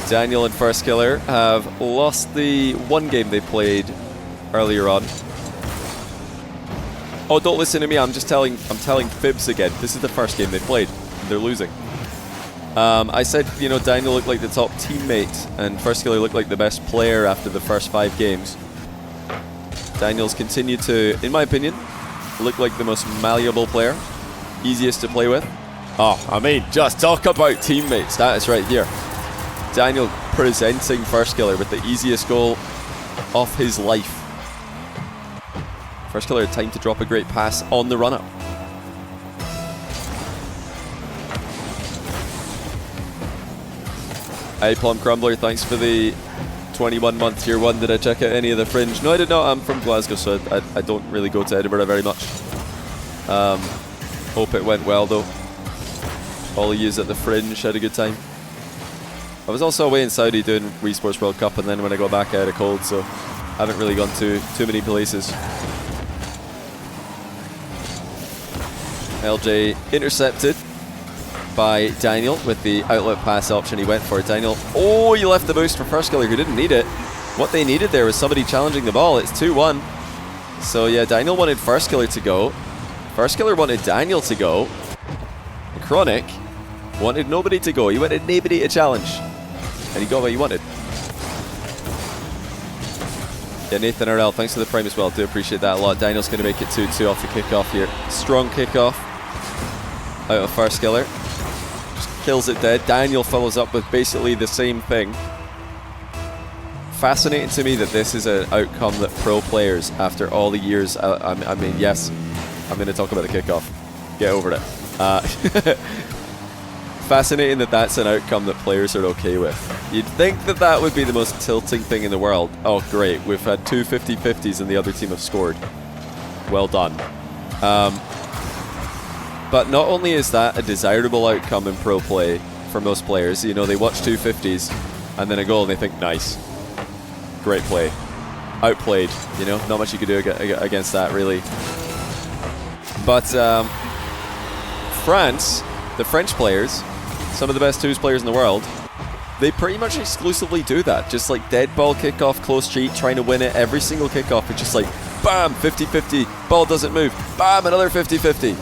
Daniel and First Killer have lost the one game they played earlier on. Oh, don't listen to me. I'm telling fibs again. This is the first game they played. They're losing. I said, you know, Daniel looked like the top teammate and First Killer looked like the best player after the first 5 games. Daniel's continued to, in my opinion, look like the most malleable player. Easiest to play with. Oh, I mean, just talk about teammate status right here. Daniel presenting First Killer with the easiest goal of his life. First Killer had time to drop a great pass on the run-up. Hey, Plum Crumbler, thanks for the 21-month tier 1. Did I check out any of the Fringe? No, I did not. I'm from Glasgow, so I don't really go to Edinburgh very much. Hope it went well, though. All of yous at the Fringe had a good time. I was also away in Saudi doing Wii Sports World Cup, and then when I got back I had a cold, so I haven't really gone to too many places. LJ intercepted by Daniel with the outlet pass option he went for. Daniel, oh, you left the boost for First Killer who didn't need it. What they needed there was somebody challenging the ball. It's 2-1. So yeah, Daniel wanted First Killer to go. First Killer wanted Daniel to go. Chronic wanted nobody to go. He wanted nobody to challenge. And he got what he wanted. Yeah, Nathan RL, thanks for the prime as well. Do appreciate that a lot. Daniel's going to make it 2-2 off the kickoff here. Strong kickoff out of First Killer. Just kills it dead. Daniel follows up with basically the same thing. Fascinating to me that this is an outcome that pro players, after all the years, I mean, yes, I'm going to talk about the kickoff. Get over it. Fascinating that that's an outcome that players are okay with. You'd think that that would be the most tilting thing in the world. Oh, great. We've had 2 50-50s and the other team have scored. Well done. But not only is that a desirable outcome in pro play for most players, you know, they watch 2 50s and then a goal and they think, nice. Great play. Outplayed, you know, not much you could do against that, really. But France, the French players, some of the best 2s players in the world, they pretty much exclusively do that. Just like dead ball kickoff, close cheat, trying to win it. Every single kickoff, it's just like, bam, 50-50, ball doesn't move, bam, another 50-50.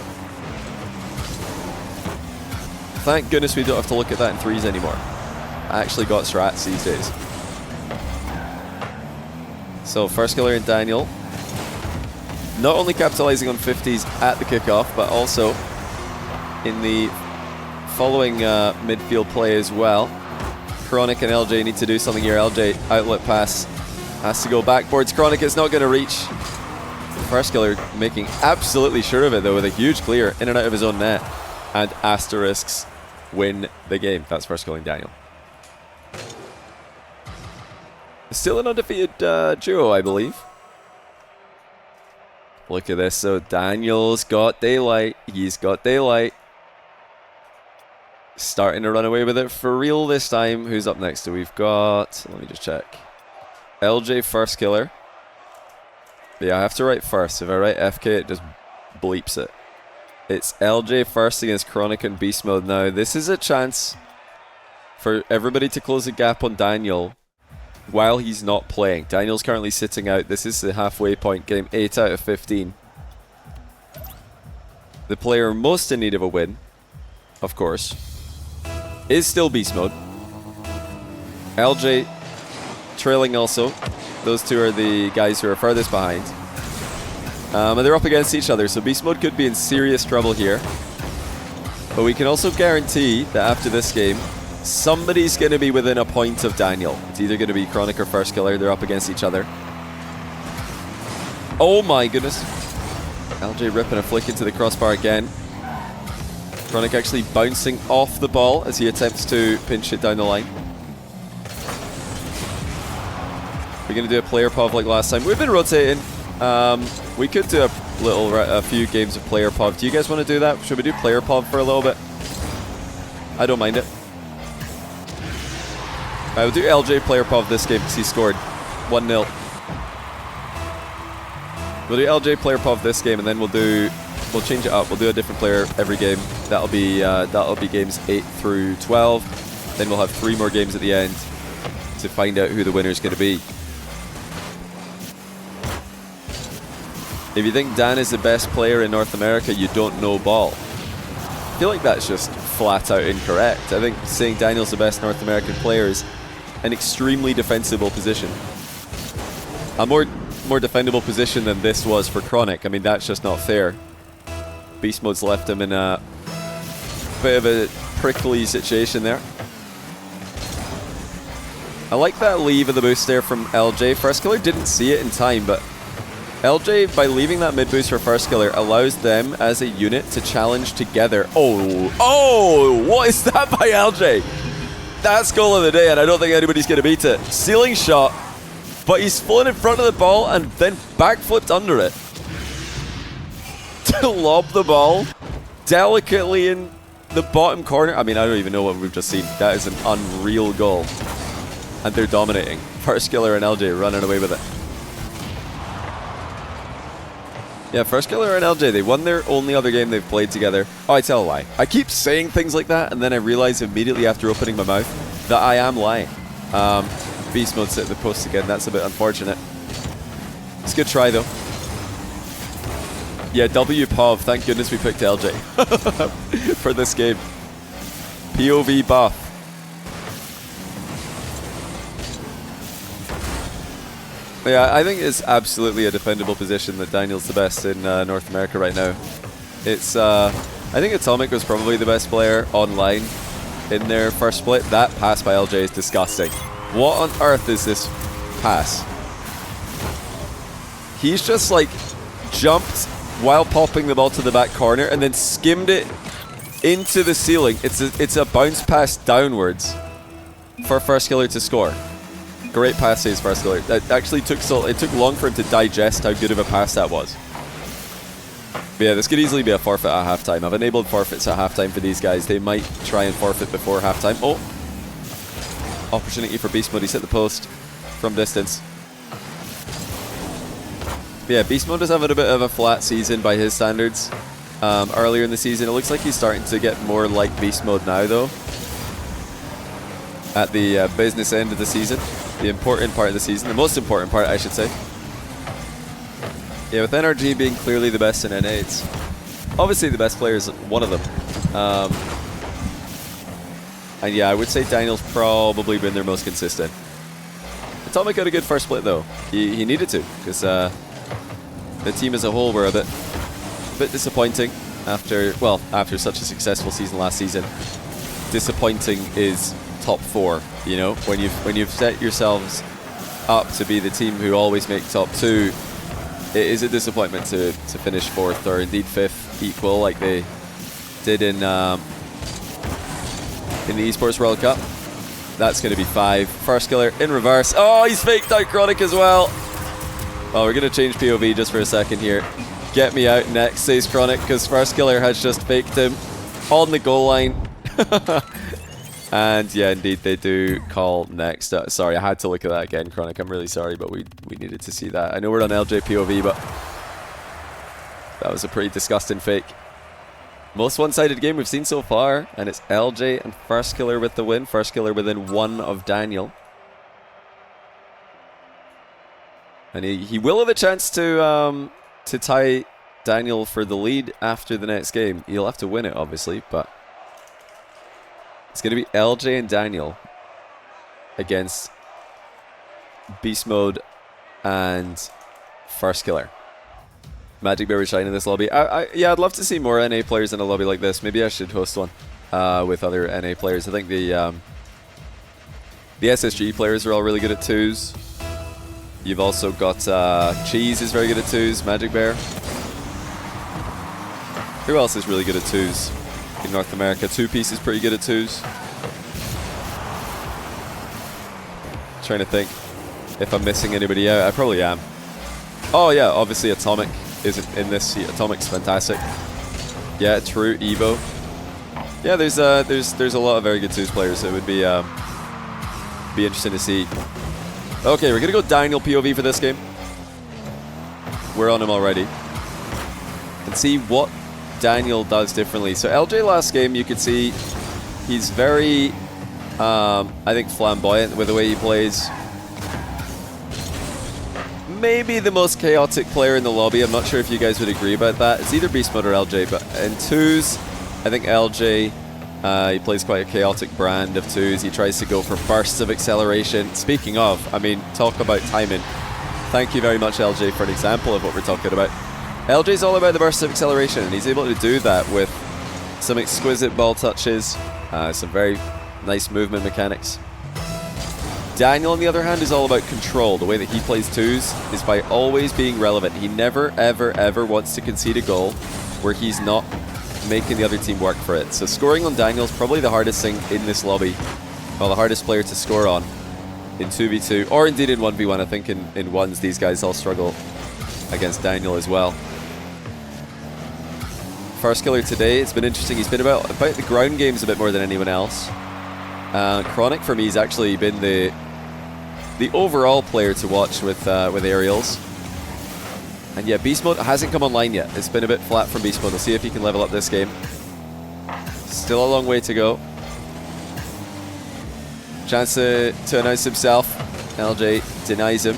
Thank goodness we don't have to look at that in 3s anymore. I actually got strats these days. So First Killer and Daniel not only capitalizing on 50s at the kickoff, but also in the following midfield play as well. Chronic and LJ need to do something here. LJ, outlet pass, has to go backboards. Chronic is not going to reach. First Killer making absolutely sure of it, though, with a huge clear in and out of his own net. And Asterisks win the game. That's First Killer and Daniel. Still an undefeated duo, I believe. Look at this. So Daniel's got daylight. He's got daylight. Starting to run away with it for real this time. Who's up next? So we've got... Let me just check. LJ first killer. Yeah, I have to write first. If I write FK, it just bleeps it. It's LJ first against Chronic and Beast Mode now. This is a chance for everybody to close the gap on Daniel while he's not playing. Daniel's currently sitting out. This is the halfway point game, 8 out of 15. The player most in need of a win, of course, is still Beast Mode. LJ trailing also. Those two are the guys who are furthest behind. And they're up against each other, so Beast Mode could be in serious trouble here. But we can also guarantee that after this game, somebody's going to be within a point of Daniel. It's either going to be Chronic or First Killer. They're up against each other. Oh my goodness. LJ ripping a flick into the crossbar again. Chronic actually bouncing off the ball as he attempts to pinch it down the line. We're going to do a player pov like last time. We've been rotating. We could do a few games of player pov. Do you guys want to do that? Should we do player pov for a little bit? I don't mind it. I will do LJ player pov this game because he scored 1-0. We'll do LJ player pov this game, and then we'll change it up. We'll do a different player every game. That'll be games 8 through 12. Then we'll have 3 more games at the end to find out who the winner is going to be. If you think Dan is the best player in North America, you don't know ball. I feel like that's just flat out incorrect. I think saying Daniel's the best North American player is an extremely defensible position. A more defendable position than this was for Chronic. I mean, that's just not fair. Beast Mode's left him in a bit of a prickly situation there. I like that leave of the boost there from LJ. First Killer didn't see it in time, but LJ, by leaving that mid boost for First Killer, allows them as a unit to challenge together. Oh, what is that by LJ? That's goal of the day, and I don't think anybody's going to beat it. Ceiling shot, but he's flown in front of the ball and then backflipped under it to lob the ball delicately in the bottom corner. I mean, I don't even know what we've just seen. That is an unreal goal. And they're dominating. First Killer and LJ running away with it. Yeah, First Killer and LJ, they won their only other game they've played together. Oh, I tell a lie. I keep saying things like that, and then I realize immediately after opening my mouth that I am lying. Beast Mode's at the post again. That's a bit unfortunate. It's a good try, though. Yeah, W POV. Thank goodness we picked LJ for this game. POV buff. Yeah, I think it's absolutely a defendable position that Daniel's the best in North America right now. It's, I think Atomic was probably the best player online in their first split. That pass by LJ is disgusting. What on earth is this pass? He's just like jumped while popping the ball to the back corner and then skimmed it into the ceiling. It's a bounce pass downwards for First Killer to score. Great pass saves, First Killer. That actually took long for him to digest how good of a pass that was. But yeah, this could easily be a forfeit at halftime. I've enabled forfeits at halftime for these guys. They might try and forfeit before halftime. Oh! Opportunity for Beast Mode. He's hit the post from distance. But yeah, Beast Mode is having a bit of a flat season by his standards. Earlier in the season, it looks like he's starting to get more like Beast Mode now, though. At the business end of the season. The important part of the season. The most important part, I should say. Yeah, with NRG being clearly the best in NA, it's obviously the best player is one of them. And yeah, I would say Daniel's probably been their most consistent. Atomic had a good first split, though. He needed to, because the team as a whole were a bit disappointing after such a successful season last season. Disappointing is top 4, you know, when you've set yourselves up to be the team who always make top 2. It is a disappointment to finish 4th or indeed 5th equal like they did in the Esports World Cup. That's going to be 5. First killer in reverse. Oh, he's faked out Chronic as well. Well, we're going to change POV just for a second here. Get me out next, says Chronic, because First Killer has just faked him on the goal line. And yeah, indeed, they do call next. Sorry, I had to look at that again, Chronic. I'm really sorry, but we needed to see that. I know we're on LJ POV, but that was a pretty disgusting fake. Most one-sided game we've seen so far, and it's LJ and First Killer with the win. First Killer within 1 of Daniel. And he will have a chance to tie Daniel for the lead after the next game. He'll have to win it, obviously, but it's going to be LJ and Daniel against Beast Mode and First Killer. Magic Bear would shine in this lobby. Yeah, I'd love to see more NA players in a lobby like this. Maybe I should host one with other NA players. I think the SSG players are all really good at 2s. You've also got Cheese is very good at 2s, Magic Bear. Who else is really good at 2s in North America? 2Piece is pretty good at 2s. Trying to think if I'm missing anybody out. I probably am. Oh yeah, obviously Atomic isn't in this. Atomic's fantastic. Yeah, true. Evo. Yeah, there's a lot of very good 2s players. So it would be interesting to see. Okay, we're gonna go Daniel POV for this game. We're on him already. And see what Daniel does differently. So LJ last game, you could see he's very, I think, flamboyant with the way he plays. Maybe the most chaotic player in the lobby. I'm not sure if you guys would agree about that. It's either Beast Mode or LJ, but in 2s, I think LJ, he plays quite a chaotic brand of 2s. He tries to go for bursts of acceleration. Speaking of, I mean, talk about timing. Thank you very much, LJ, for an example of what we're talking about. LJ's all about the bursts of acceleration, and he's able to do that with some exquisite ball touches, some very nice movement mechanics. Daniel, on the other hand, is all about control. The way that he plays 2s is by always being relevant. He never, ever, ever wants to concede a goal where he's not making the other team work for it. So scoring on Daniel is probably the hardest thing in this lobby. Well, the hardest player to score on in 2v2, or indeed in 1v1. I think in 1s these guys all struggle against Daniel as well. First Killer today, it's been interesting. He's been about the ground games a bit more than anyone else. Chronic for me has actually been the overall player to watch with aerials. And yeah, Beast Mode hasn't come online yet. It's been a bit flat from Beast Mode. We'll see if he can level up this game. Still a long way to go. Chance to announce himself. LJ denies him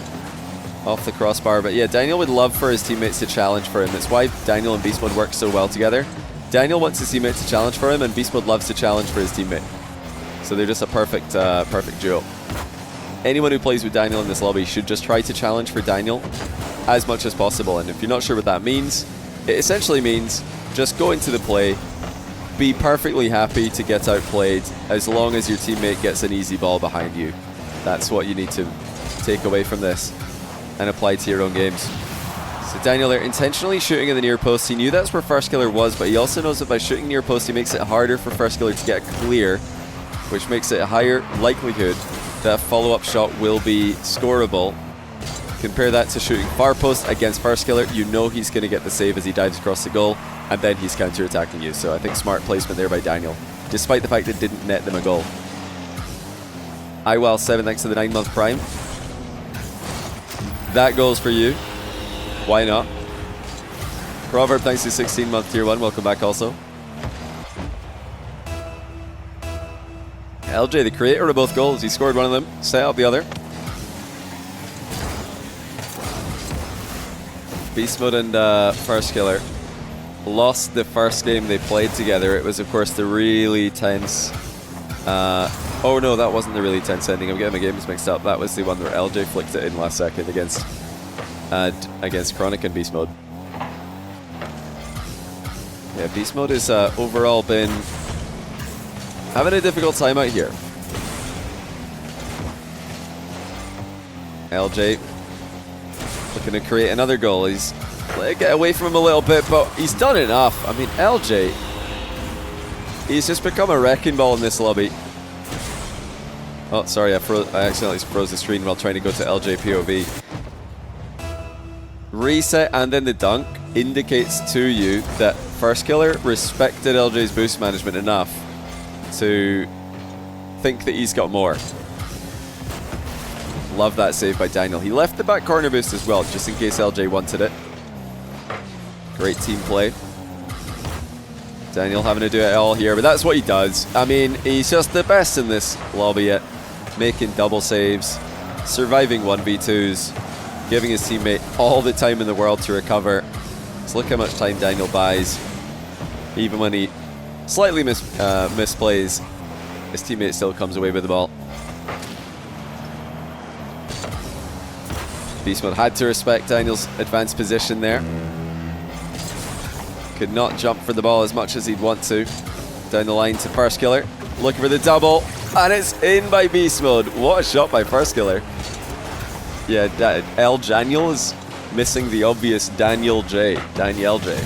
off the crossbar. But yeah, Daniel would love for his teammates to challenge for him. That's why Daniel and Beast Mode work so well together. Daniel wants his teammate to challenge for him, and Beast Mode loves to challenge for his teammate. So they're just a perfect duo. Anyone who plays with Daniel in this lobby should just try to challenge for Daniel as much as possible. And if you're not sure what that means, it essentially means just go into the play, be perfectly happy to get outplayed as long as your teammate gets an easy ball behind you. That's what you need to take away from this and apply to your own games. So Daniel there intentionally shooting in the near post. He knew that's where First Killer was, but he also knows that by shooting near post, he makes it harder for First Killer to get clear, which makes it a higher likelihood that a follow-up shot will be scoreable. Compare that to shooting far post against First Killer. You know he's going to get the save as he dives across the goal, and then he's counter-attacking you. So I think smart placement there by Daniel, despite the fact it didn't net them a goal. IWL7, thanks to the 9-month Prime. That goes for you. Why not? Proverb, thanks to 16-month Tier 1. Welcome back also. LJ, the creator of both goals. He scored one of them, set up the other. Beast Mode and First Killer lost the first game they played together. It was, of course, the really tense... oh no, that wasn't the really tense ending. I'm getting my games mixed up. That was the one where LJ flicked it in last second against Chronic and Beast Mode. Yeah, Beast Mode has overall been having a difficult time out here. LJ looking to create another goal. He's get away from him a little bit, but he's done enough. I mean, LJ, he's just become a wrecking ball in this lobby. Oh, sorry, I accidentally froze the screen while trying to go to LJ POV. Reset and then the dunk indicates to you that First Killer respected LJ's boost management enough to think that he's got more. Love that save by Daniel. He left the back corner boost as well, just in case LJ wanted it. Great team play. Daniel having to do it all here, but that's what he does. I mean, he's just the best in this lobby at making double saves, surviving 1v2s, giving his teammate all the time in the world to recover. So look how much time Daniel buys. Even when he slightly misplays, his teammate still comes away with the ball. Beast Mode had to respect Daniel's advanced position there. Could not jump for the ball as much as he'd want to. Down the line to First Killer, looking for the double, and it's in by Beast Mode. What a shot by First Killer. Yeah, L. Daniel is missing the obvious Daniel J. Daniel J.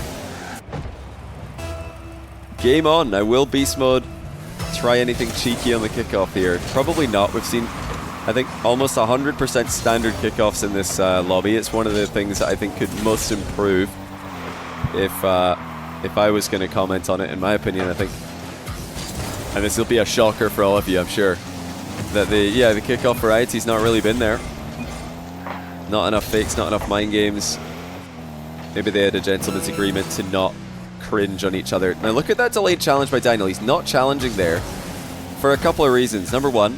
Game on. Now, will Beast Mode try anything cheeky on the kickoff here? Probably not. We've seen, I think, almost 100% standard kickoffs in this lobby. It's one of the things that I think could most improve. If I was going to comment on it, in my opinion, I think, and this will be a shocker for all of you, I'm sure, that the kickoff variety's not really been there. Not enough fakes, not enough mind games. Maybe they had a gentleman's agreement to not cringe on each other. Now look at that delayed challenge by Daniel. He's not challenging there for a couple of reasons. Number one,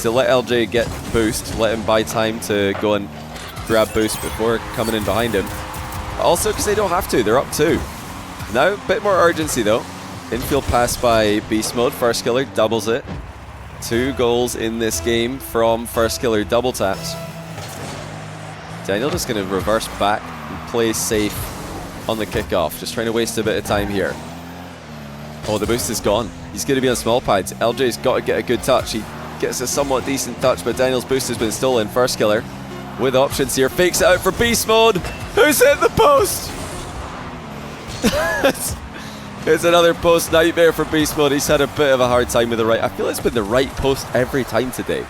to let LJ get boost, let him buy time to go and grab boost before coming in behind him. Also because they don't have to, they're up 2. Now, a bit more urgency though. Infield pass by Beast Mode, First Killer doubles it. 2 goals in this game from First Killer double taps. Daniel just going to reverse back and play safe on the kickoff. Just trying to waste a bit of time here. Oh, the boost is gone. He's going to be on small pads. LJ's got to get a good touch. He gets a somewhat decent touch, but Daniel's boost has been stolen. First Killer with options here. Fakes it out for Beast Mode. Who's hit the post? It's another post nightmare for Beast Mode. He's had a bit of a hard time with the right. I feel it's been the right post every time today.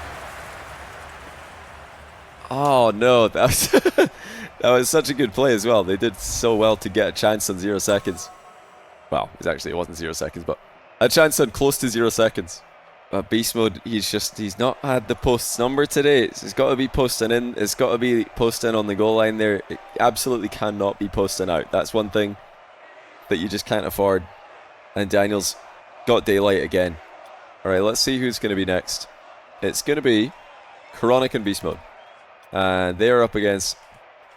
Oh no, that was that was such a good play as well. They did so well to get a chance on 0 seconds. Well, it wasn't 0 seconds, but a chance on close to 0 seconds. Beast Mode, he's not had the posts number today. It's got to be posting in. It's got to be posting on the goal line there. It absolutely cannot be posting out. That's one thing that you just can't afford. And Daniel's got daylight again. All right, let's see who's going to be next. It's going to be Chronic and Beast Mode. And they are up against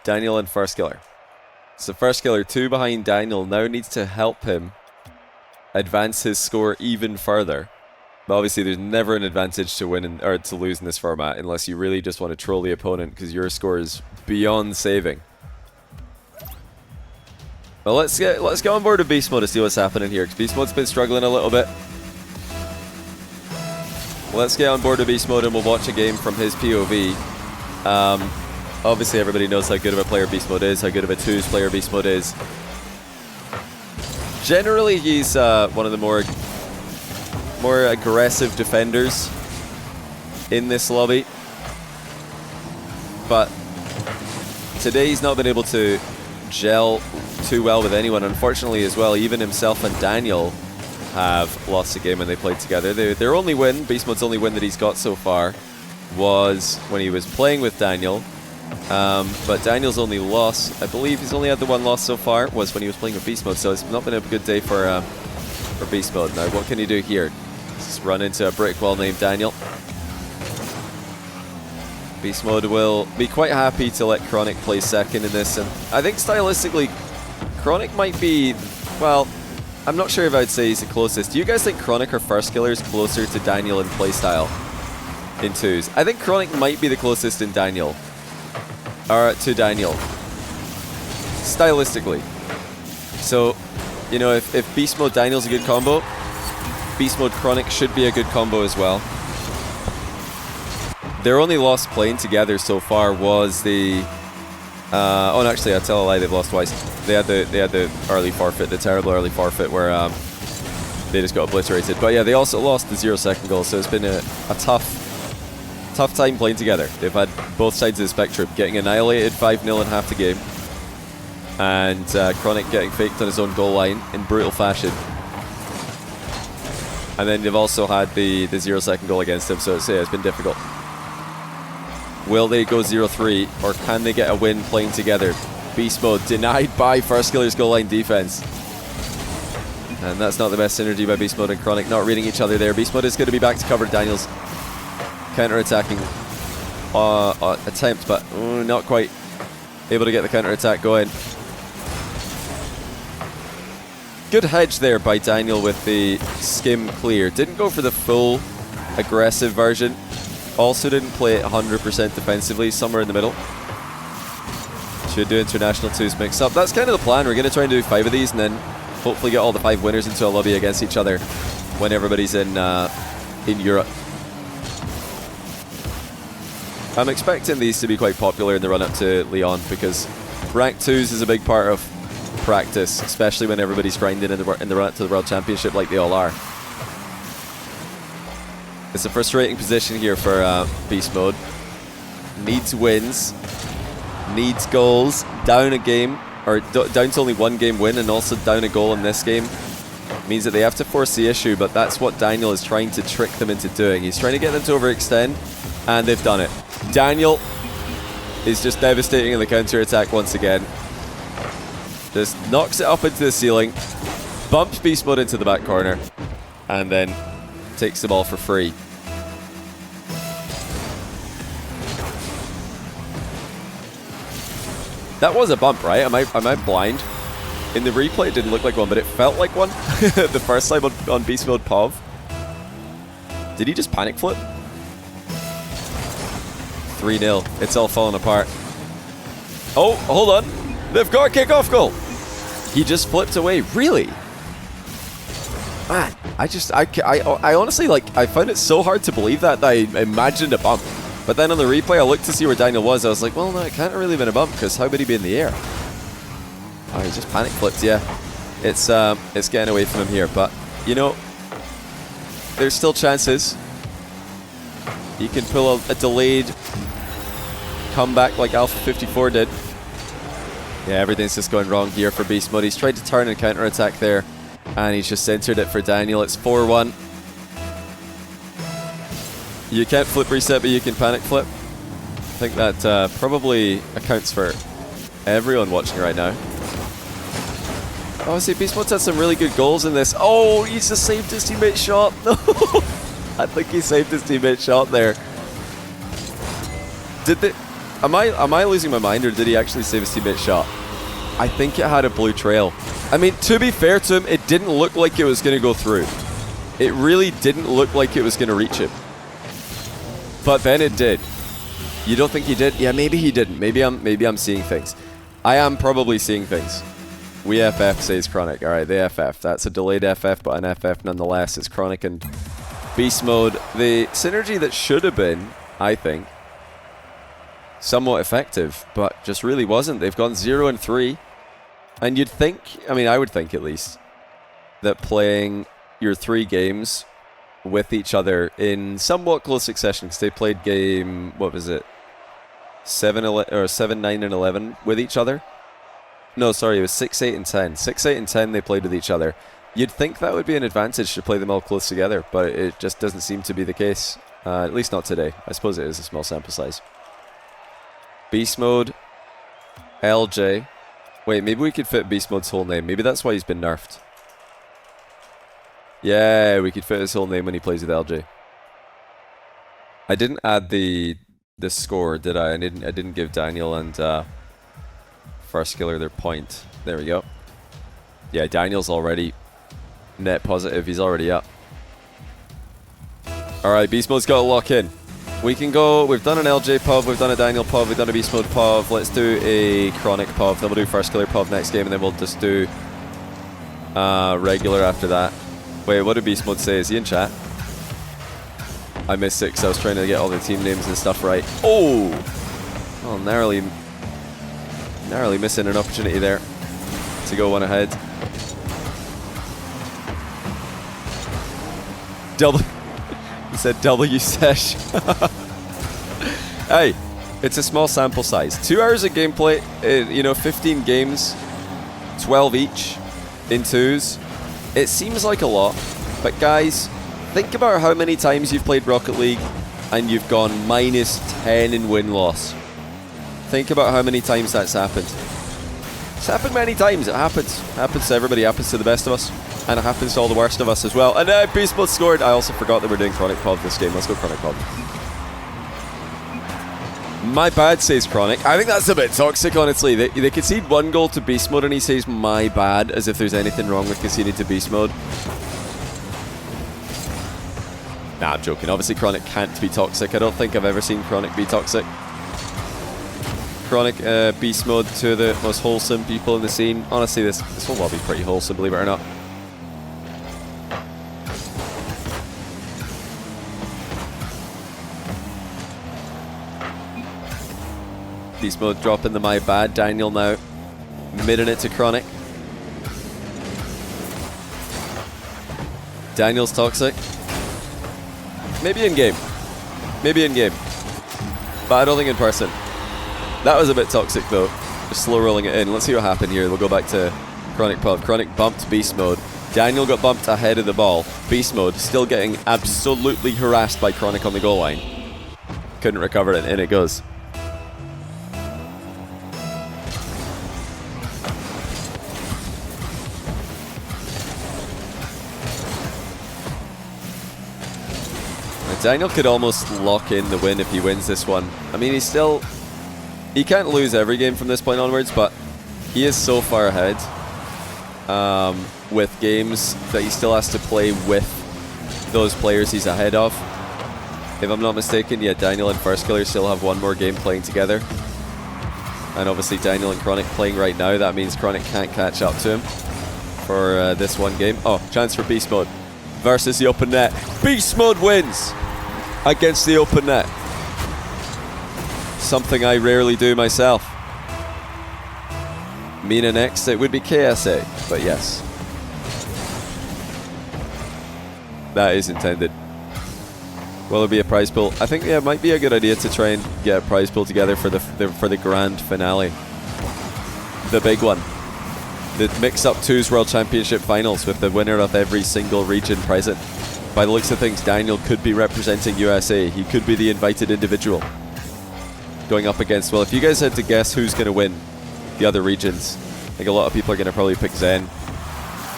Daniel and First Killer. So First Killer, 2 behind Daniel, now needs to help him advance his score even further. But obviously there's never an advantage to win or to lose in this format unless you really just want to troll the opponent because your score is beyond saving. Well, let's go on board with Beast Mode to see what's happening here, because Beast Mode's been struggling a little bit. Let's get on board with Beast Mode and we'll watch a game from his POV. Obviously everybody knows how good of a player Beast Mode is, how good of a 2s player Beast Mode is. Generally he's one of the more aggressive defenders in this lobby, but today he's not been able to gel too well with anyone. Unfortunately as well, even himself and Daniel have lost a game when they played together. Their only win, Beast Mode's only win that he's got so far, was when he was playing with Daniel. But Daniel's only loss, I believe he's only had the 1 loss so far, was when he was playing with Beast Mode, so it's not been a good day for Beast Mode. Now what can he do here? Just run into a brick wall named Daniel. Beast Mode will be quite happy to let Chronic play second in this, and I think stylistically Chronic might be, well, I'm not sure if I'd say he's the closest. Do you guys think Chronic or First Killer is closer to Daniel in playstyle in 2s? I think Chronic might be the closest in Daniel, or to Daniel, stylistically. So, you know, if Beast Mode Daniel's a good combo, Beast Mode Chronic should be a good combo as well. Their only loss playing together so far was the... oh, and actually, I tell a lie, they've lost twice. They had the early forfeit, the terrible early forfeit where they just got obliterated. But yeah, they also lost the 0 second goal, so it's been a tough tough time playing together. They've had both sides of the spectrum, getting annihilated 5-0 in half the game, and Chronic getting faked on his own goal line in brutal fashion. And then they've also had the 0-second goal against him, so it's been difficult. Will they go 0-3, or can they get a win playing together? Beast Mode denied by First Killer's goal line defense. And that's not the best synergy by Beast Mode and Chronic, not reading each other there. Beast Mode is going to be back to cover Daniel's counter-attacking attempt, but not quite able to get the counter-attack going. Good hedge there by Daniel with the skim clear. Didn't go for the full aggressive version. Also didn't play it 100% defensively, somewhere in the middle. Should do International 2's mix up. That's kind of the plan. We're going to try and do 5 of these and then hopefully get all the 5 winners into a lobby against each other when everybody's in Europe. I'm expecting these to be quite popular in the run-up to Lyon because rank 2s is a big part of practice, especially when everybody's grinding in the run-up to the World Championship like they all are. It's a frustrating position here for Beast Mode. Needs wins, needs goals, down a game, or down to only 1 game win and also down a goal in this game. Means that they have to force the issue, but that's what Daniel is trying to trick them into doing. He's trying to get them to overextend, and they've done it. Daniel is just devastating in the counter-attack once again. Just knocks it up into the ceiling, bumps Beast Mode into the back corner, and then takes the ball for free. That was a bump, right? Am I blind? In the replay, it didn't look like one, but it felt like one. The first time on Beast Mode POV. Did he just panic flip? 3-0. It's all falling apart. Oh, hold on. They've got a kickoff goal. He just flipped away. Really? Man, I honestly, like, I found it so hard to believe that I imagined a bump. But then on the replay, I looked to see where Daniel was. I was like, well, no, it can't have really been a bump because how would he be in the air? Oh, he just panic flipped, yeah. It's getting away from him here. But, you know, there's still chances. He can pull a delayed comeback like Alpha 54 did. Yeah, everything's just going wrong here for Beast Mode. He's tried to turn and counter-attack there, and he's just centered it for Daniel. It's 4-1. You can't flip reset, but you can panic flip. I think that probably accounts for everyone watching right now. Obviously, Beast Mode's had some really good goals in this. Oh, he's just saved his teammate's shot. No, I think he saved his teammate's shot there. Did they? Am I losing my mind, or did he actually save his teammate's shot? I think it had a blue trail. I mean, to be fair to him, it didn't look like it was going to go through. It really didn't look like it was going to reach him. But then it did. You don't think he did? Yeah, maybe he didn't. Maybe I'm seeing things. I am probably seeing things. We FF, says Chronic. All right, they FF. That's a delayed FF, but an FF nonetheless. It's Chronic and Beast Mode. The synergy that should have been, I think, somewhat effective, but just really wasn't. They've gone 0-3. And you'd think, I mean, I would think at least, that playing your 3 games with each other in somewhat close succession, because they played game, what was it, 7, 9, and 11 with each other. No, sorry, it was 6, 8, and 10. 6, 8, and 10 they played with each other. You'd think that would be an advantage to play them all close together, but it just doesn't seem to be the case. At least not today. I suppose it is a small sample size. Beast Mode, LJ. Wait, maybe we could fit Beast Mode's whole name. Maybe that's why he's been nerfed. Yeah, we could fit his whole name when he plays with LJ. I didn't add the score, did I? I didn't give Daniel and First Killer their point. There we go. Yeah, Daniel's already net positive. He's already up. Alright, Beast Mode's got to lock in. We can go, we've done an LJ POV, we've done a Daniel POV, we've done a Beast Mode POV. Let's do a Chronic POV, then we'll do First Killer POV next game, and then we'll just do regular after that. Wait, what did Beast Mode say? Is he in chat? I missed it because I was trying to get all the team names and stuff right. Oh! Oh, narrowly missing an opportunity there to go one ahead. He said W sesh. Hey, it's a small sample size. 2 hours of gameplay, you know, 15 games, 12 each in twos. It seems like a lot, but guys, think about how many times you've played Rocket League and you've gone -10 in win-loss. Think about how many times that's happened. It's happened many times. It happens. It happens to everybody. It happens to the best of us. And it happens to all the worst of us as well. And Beast Mode scored. I also forgot that we're doing Chronic Pod this game. Let's go Chronic Pod. My bad, says Chronic. I think that's a bit toxic, honestly. They concede 1 goal to Beast Mode and he says my bad, as if there's anything wrong with conceding to Beast Mode. Nah, I'm joking. Obviously, Chronic can't be toxic. I don't think I've ever seen Chronic be toxic. Chronic, Beast Mode, 2 of the most wholesome people in the scene. Honestly, this whole lobby's pretty wholesome, believe it or not. Beast Mode dropping the my bad. Daniel now midding it to Chronic. Daniel's toxic. Maybe in game. Maybe in game. But I don't think in person. That was a bit toxic though. Just slow rolling it in. Let's see what happened here. We'll go back to Chronic Pub. Chronic bumped Beast Mode. Daniel got bumped ahead of the ball. Beast Mode still getting absolutely harassed by Chronic on the goal line. Couldn't recover it, and in it goes. Daniel could almost lock in the win if he wins this one. I mean, he can't lose every game from this point onwards, but he is so far ahead with games that he still has to play with those players he's ahead of. If I'm not mistaken, yeah, Daniel and First Killer still have 1 more game playing together. And obviously Daniel and Chronic playing right now, that means Chronic can't catch up to him for this one game. Oh, chance for Beast Mode versus the open net. Beast Mode wins against the open net. Something I rarely do myself. Mina next, it would be KSA, but yes. That is intended. Will there be a prize pool? I think, yeah, it might be a good idea to try and get a prize pool together for the grand finale. The big one. The Mix-Up 2's World Championship Finals with the winner of every single region present. By the looks of things, Daniel could be representing USA. He could be the invited individual. Going up against, well, if you guys had to guess who's going to win the other regions, I think a lot of people are going to probably pick Zen.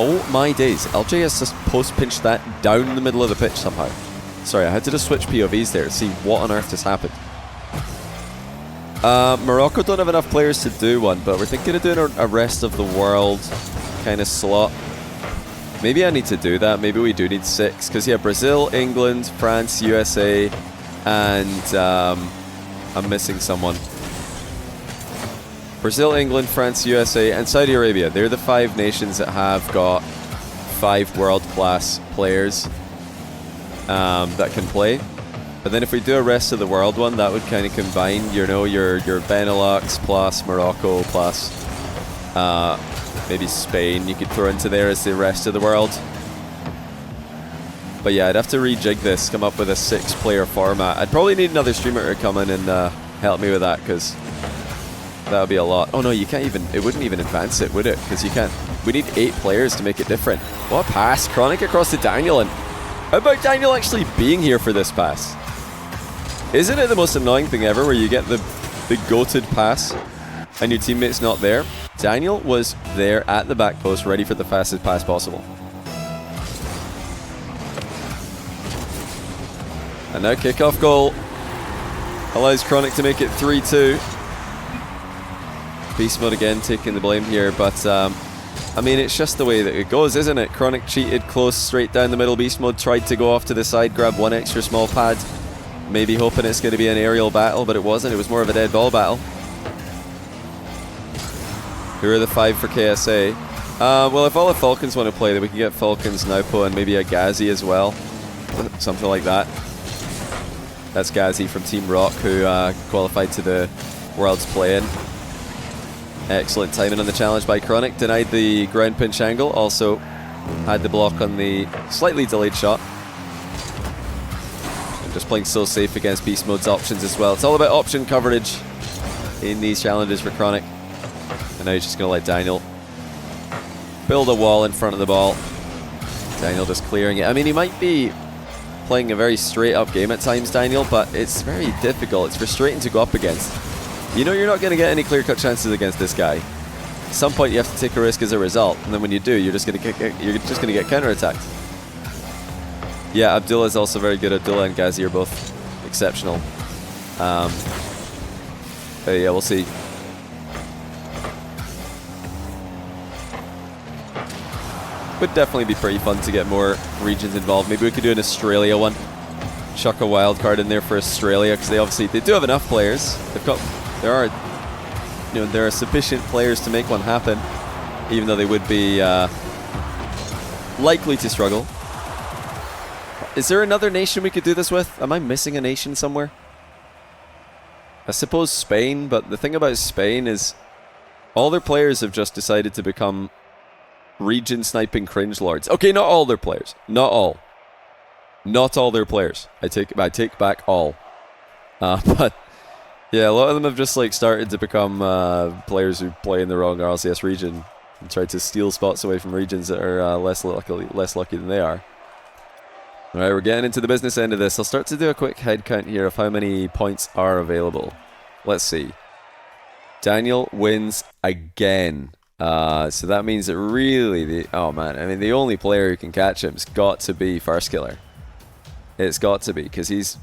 Oh my days, LJ has just post-pinched that down the middle of the pitch somehow. Sorry, I had to just switch POVs there to see what on earth just happened. Morocco don't have enough players to do one, but we're thinking of doing a rest of the world kind of slot. Maybe I need to do that. Maybe we do need 6. Because, yeah, Brazil, England, France, USA, and I'm missing someone. Brazil, England, France, USA, and Saudi Arabia. They're the 5 nations that have got 5 world-class players that can play. But then if we do a rest of the world one, that would kind of combine, you know, your Benelux plus Morocco plus maybe Spain you could throw into there as the rest of the world. But yeah, I'd have to rejig this, come up with a 6-player format. I'd probably need another streamer to come in and help me with that, because that would be a lot. Oh no, you can't even, it wouldn't even advance it, would it? Because you can't, we need 8 players to make it different. What a pass, Chronic across to Daniel, and how about Daniel actually being here for this pass? Isn't it the most annoying thing ever where you get the goated pass and your teammate's not there? Daniel was there at the back post, ready for the fastest pass possible. And now kickoff goal allows Chronic to make it 3-2. Beast Mode again taking the blame here, but I mean, it's just the way that it goes, isn't it? Chronic cheated close, straight down the middle. Beast Mode tried to go off to the side, grab 1 extra small pad, maybe hoping it's going to be an aerial battle, but it wasn't. It was more of a dead ball battle. Who are the 5 for KSA? Well, if all the Falcons want to play, then we can get Falcons, Naupo, and maybe a Ghazi as well. Something like that. That's Ghazi from Team Rock, who qualified to the Worlds play-in. Excellent timing on the challenge by Chronic. Denied the ground pinch angle. Also had the block on the slightly delayed shot. Just playing so safe against Beast Mode's options as well. It's all about option coverage in these challenges for Chronic. And now he's just going to let Daniel build a wall in front of the ball. Daniel just clearing it. I mean, he might be playing a very straight up game at times, Daniel, but it's very difficult. It's frustrating to go up against. You know you're not going to get any clear-cut chances against this guy. At some point you have to take a risk as a result, and then when you do, you're just going to get counter-attacked. Yeah, Abdullah is also very good. Abdullah and Ghazi are both exceptional. Yeah, we'll see. Would definitely be pretty fun to get more regions involved. Maybe we could do an Australia one. Chuck a wild card in there for Australia, because they do have enough players. There are sufficient players to make one happen, even though they would be likely to struggle. Is there another nation we could do this with? Am I missing a nation somewhere? I suppose Spain, but the thing about Spain is all their players have just decided to become region sniping cringe lords. Okay, not all their players. Not all. Not all their players. I take back all. But yeah, a lot of them have just like started to become players who play in the wrong RLCS region and try to steal spots away from regions that are less lucky than they are. Alright, we're getting into the business end of this. I'll start to do a quick head count here of how many points are available. Let's see. Daniel wins again. So that means that really, oh man, I mean the only player who can catch him's got to be First Killer. It's got to be, because he's...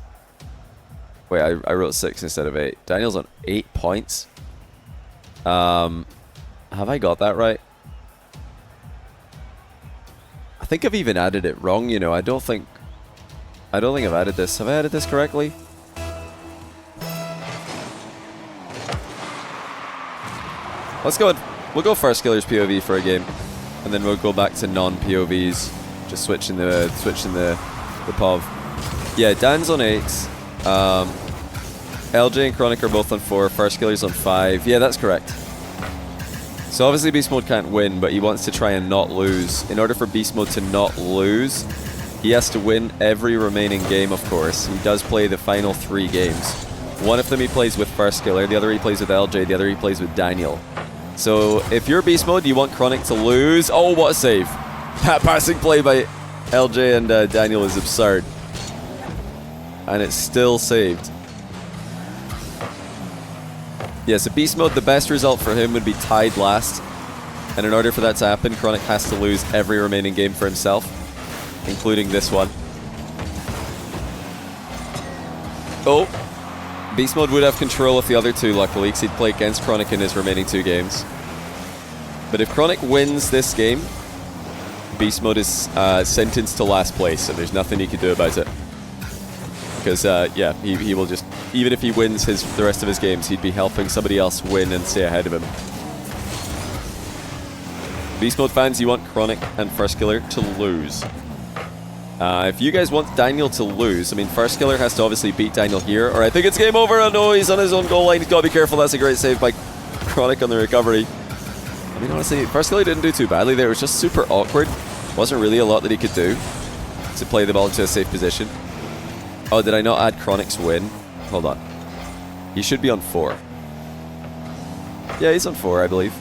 Wait, I wrote 6 instead of 8. Daniel's on 8 points. Have I got that right? I think I've even added it wrong, you know. I don't think I've added this. Have I added this correctly? Let's go. We'll go First Killer's POV for a game, and then we'll go back to non-POVs. Just switching the POV. Yeah, Dan's on 8. LJ and Chronic are both on 4. First Killer's on 5. Yeah, that's correct. So obviously Beast Mode can't win, but he wants to try and not lose. In order for Beast Mode to not lose, he has to win every remaining game, of course. He does play the final 3 games. One of them he plays with First Killer, the other he plays with LJ, the other he plays with Daniel. So if you're Beast Mode, you want Chronic to lose. Oh, what a save. That passing play by LJ and Daniel is absurd. And it's still saved. Yeah, so Beast Mode, the best result for him would be tied last. And in order for that to happen, Chronic has to lose every remaining game for himself, including this one. Oh! Beast Mode would have control of the other 2, luckily, because he'd play against Chronic in his remaining 2 games. But if Chronic wins this game, Beast Mode is sentenced to last place, and there's nothing he can do about it. Because, yeah, he will just... Even if he wins the rest of his games, he'd be helping somebody else win and stay ahead of him. Beast Mode fans, you want Chronic and First Killer to lose. If you guys want Daniel to lose, I mean, First Killer has to obviously beat Daniel here, or I think it's game over. Oh no, he's on his own goal line. He's got to be careful. That's a great save by Chronic on the recovery. I mean, honestly, First Killer didn't do too badly there. It was just super awkward. Wasn't really a lot that he could do to play the ball into a safe position. Oh, did I not add Chronic's win? Hold on. He should be on 4. Yeah, he's on 4, I believe.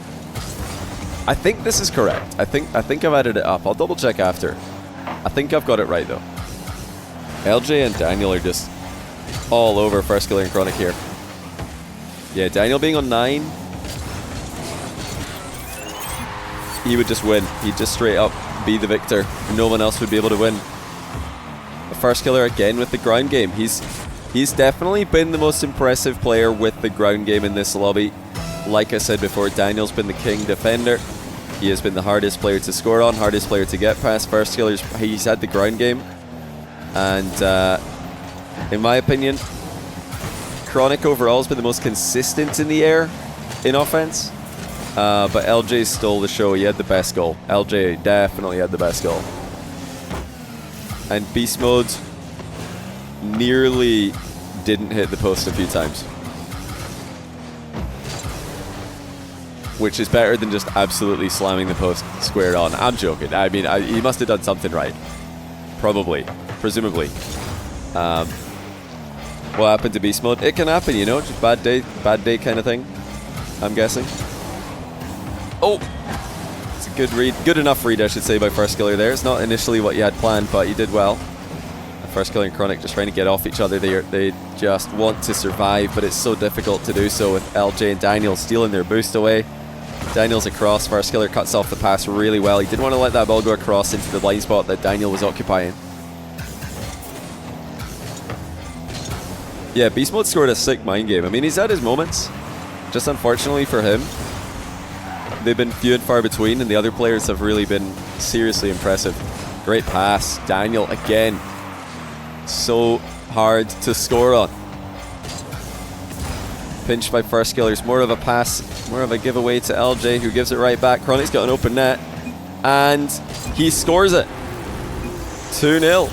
I think this is correct. I think I've added it up. I'll double check after. I think I've got it right though. LJ and Daniel are just all over First Killer and Chronic here. Yeah, Daniel being on 9. He would just win. He'd just straight up be the victor. No one else would be able to win. The First Killer again with the ground game. He's definitely been the most impressive player with the ground game in this lobby. Like I said before, Daniel's been the king defender. He has been the hardest player to score on, hardest player to get past. First Killer's, he's had the ground game. And in my opinion, Chronic overall has been the most consistent in the air in offense. But LJ stole the show. He had the best goal. LJ definitely had the best goal. And Beast Mode nearly didn't hit the post a few times. Which is better than just absolutely slamming the post squared on. I'm joking. I mean, he must have done something right. Probably. Presumably. What happened to beast mode? It can happen, you know, just bad day kind of thing, I'm guessing. Oh! It's a good read, good enough read, I should say, by First Killer there. It's not initially what you had planned, but you did well. First Killer and Chronic just trying to get off each other. They just want to survive, but it's so difficult to do so with LJ and Daniel stealing their boost away. Daniel's across. First Killer cuts off the pass really well. He didn't want to let that ball go across into the blind spot that Daniel was occupying. Yeah, Beast Mode scored a sick mind game. I mean, he's had his moments. Just unfortunately for him, they've been few and far between, and the other players have really been seriously impressive. Great pass. Daniel again. So hard to score on. Pinched by First Killers. More of a pass, more of a giveaway to LJ, who gives it right back. Chronic's got an open net, and he scores it. 2-0.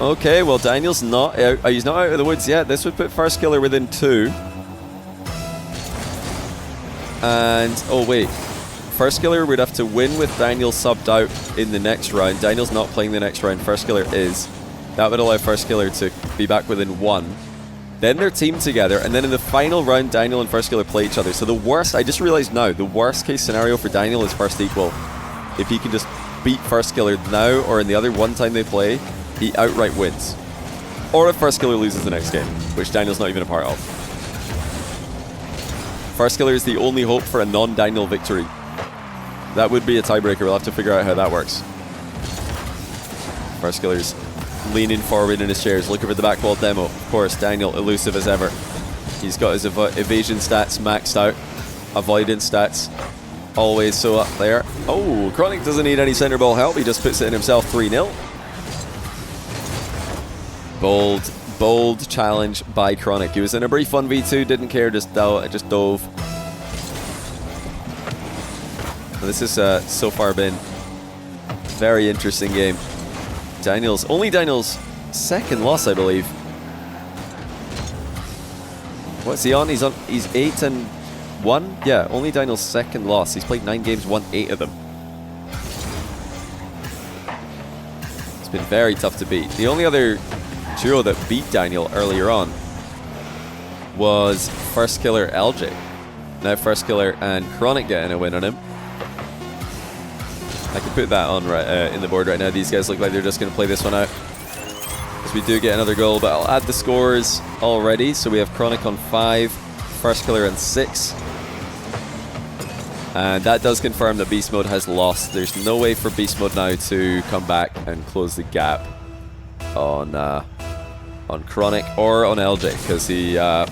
Okay, well, Daniel's not out. He's not out of the woods yet. This would put First Killer within 2. And, oh wait. First Killer would have to win with Daniel subbed out in the next round. Daniel's not playing the next round. First Killer is. That would allow First Killer to be back within 1. Then they're teamed together, and then in the final round, Daniel and First Killer play each other. So the worst, I just realized now, the worst case scenario for Daniel is first equal. If he can just beat First Killer now, or in the other one time they play, he outright wins. Or if First Killer loses the next game, which Daniel's not even a part of. First Killer is the only hope for a non-Daniel victory. That would be a tiebreaker. We'll have to figure out how that works. First Killer's leaning forward in his chairs, looking for the back wall demo. Of course, Daniel, elusive as ever. He's got his evasion stats maxed out. Avoidance stats, always so up there. Oh, Chronic doesn't need any center ball help. He just puts it in himself. 3-0. Bold challenge by Chronic. He was in a brief 1v2, didn't care, just dove. This has so far been a very interesting game. Only Daniel's second loss, I believe. What's he on? He's 8-1. Yeah, only Daniel's second loss. He's played 9 games, won 8 of them. It's been very tough to beat. The only other duo that beat Daniel earlier on was First Killer LJ. Now First Killer and Chronic getting a win on him. I can put that on right in the board right now. These guys look like they're just going to play this one out. As we do get another goal, but I'll add the scores already. So we have Chronic on 5, First Killer on 6. And that does confirm that Beast Mode has lost. There's no way for Beast Mode now to come back and close the gap on Chronic or on LJ, because he out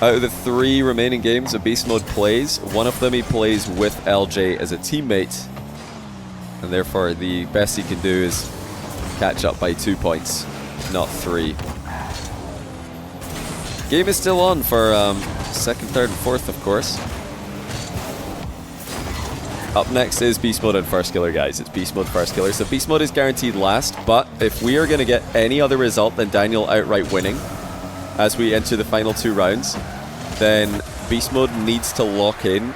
of the 3 remaining games that Beast Mode plays, one of them he plays with LJ as a teammate. And therefore, the best he can do is catch up by 2 points, not 3. Game is still on for 2nd, 3rd, and 4th, of course. Up next is Beast Mode and First Killer, guys. It's Beast Mode, First Killer. So Beast Mode is guaranteed last, but if we are going to get any other result than Daniel outright winning as we enter the final 2 rounds, then Beast Mode needs to lock in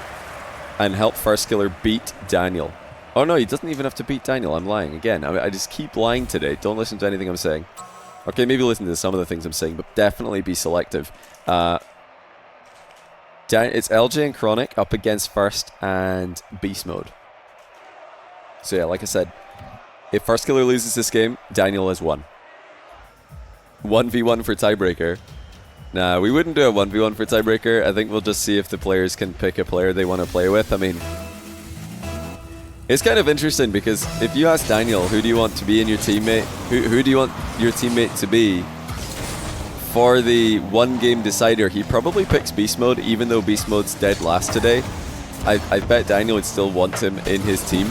and help First Killer beat Daniel. Oh no, he doesn't even have to beat Daniel. I'm lying again. I just keep lying today. Don't listen to anything I'm saying. Okay, maybe listen to some of the things I'm saying, but definitely be selective. It's LJ and Chronic up against First and Beast Mode. So yeah, like I said, if First Killer loses this game, Daniel has won. 1v1 for tiebreaker. Nah, we wouldn't do a 1v1 for tiebreaker. I think we'll just see if the players can pick a player they want to play with. I mean, it's kind of interesting because if you ask Daniel, who do you want to be in your teammate? Who do you want your teammate to be? For the 1 game decider, he probably picks Beast Mode, even though Beast Mode's dead last today. I bet Daniel would still want him in his team.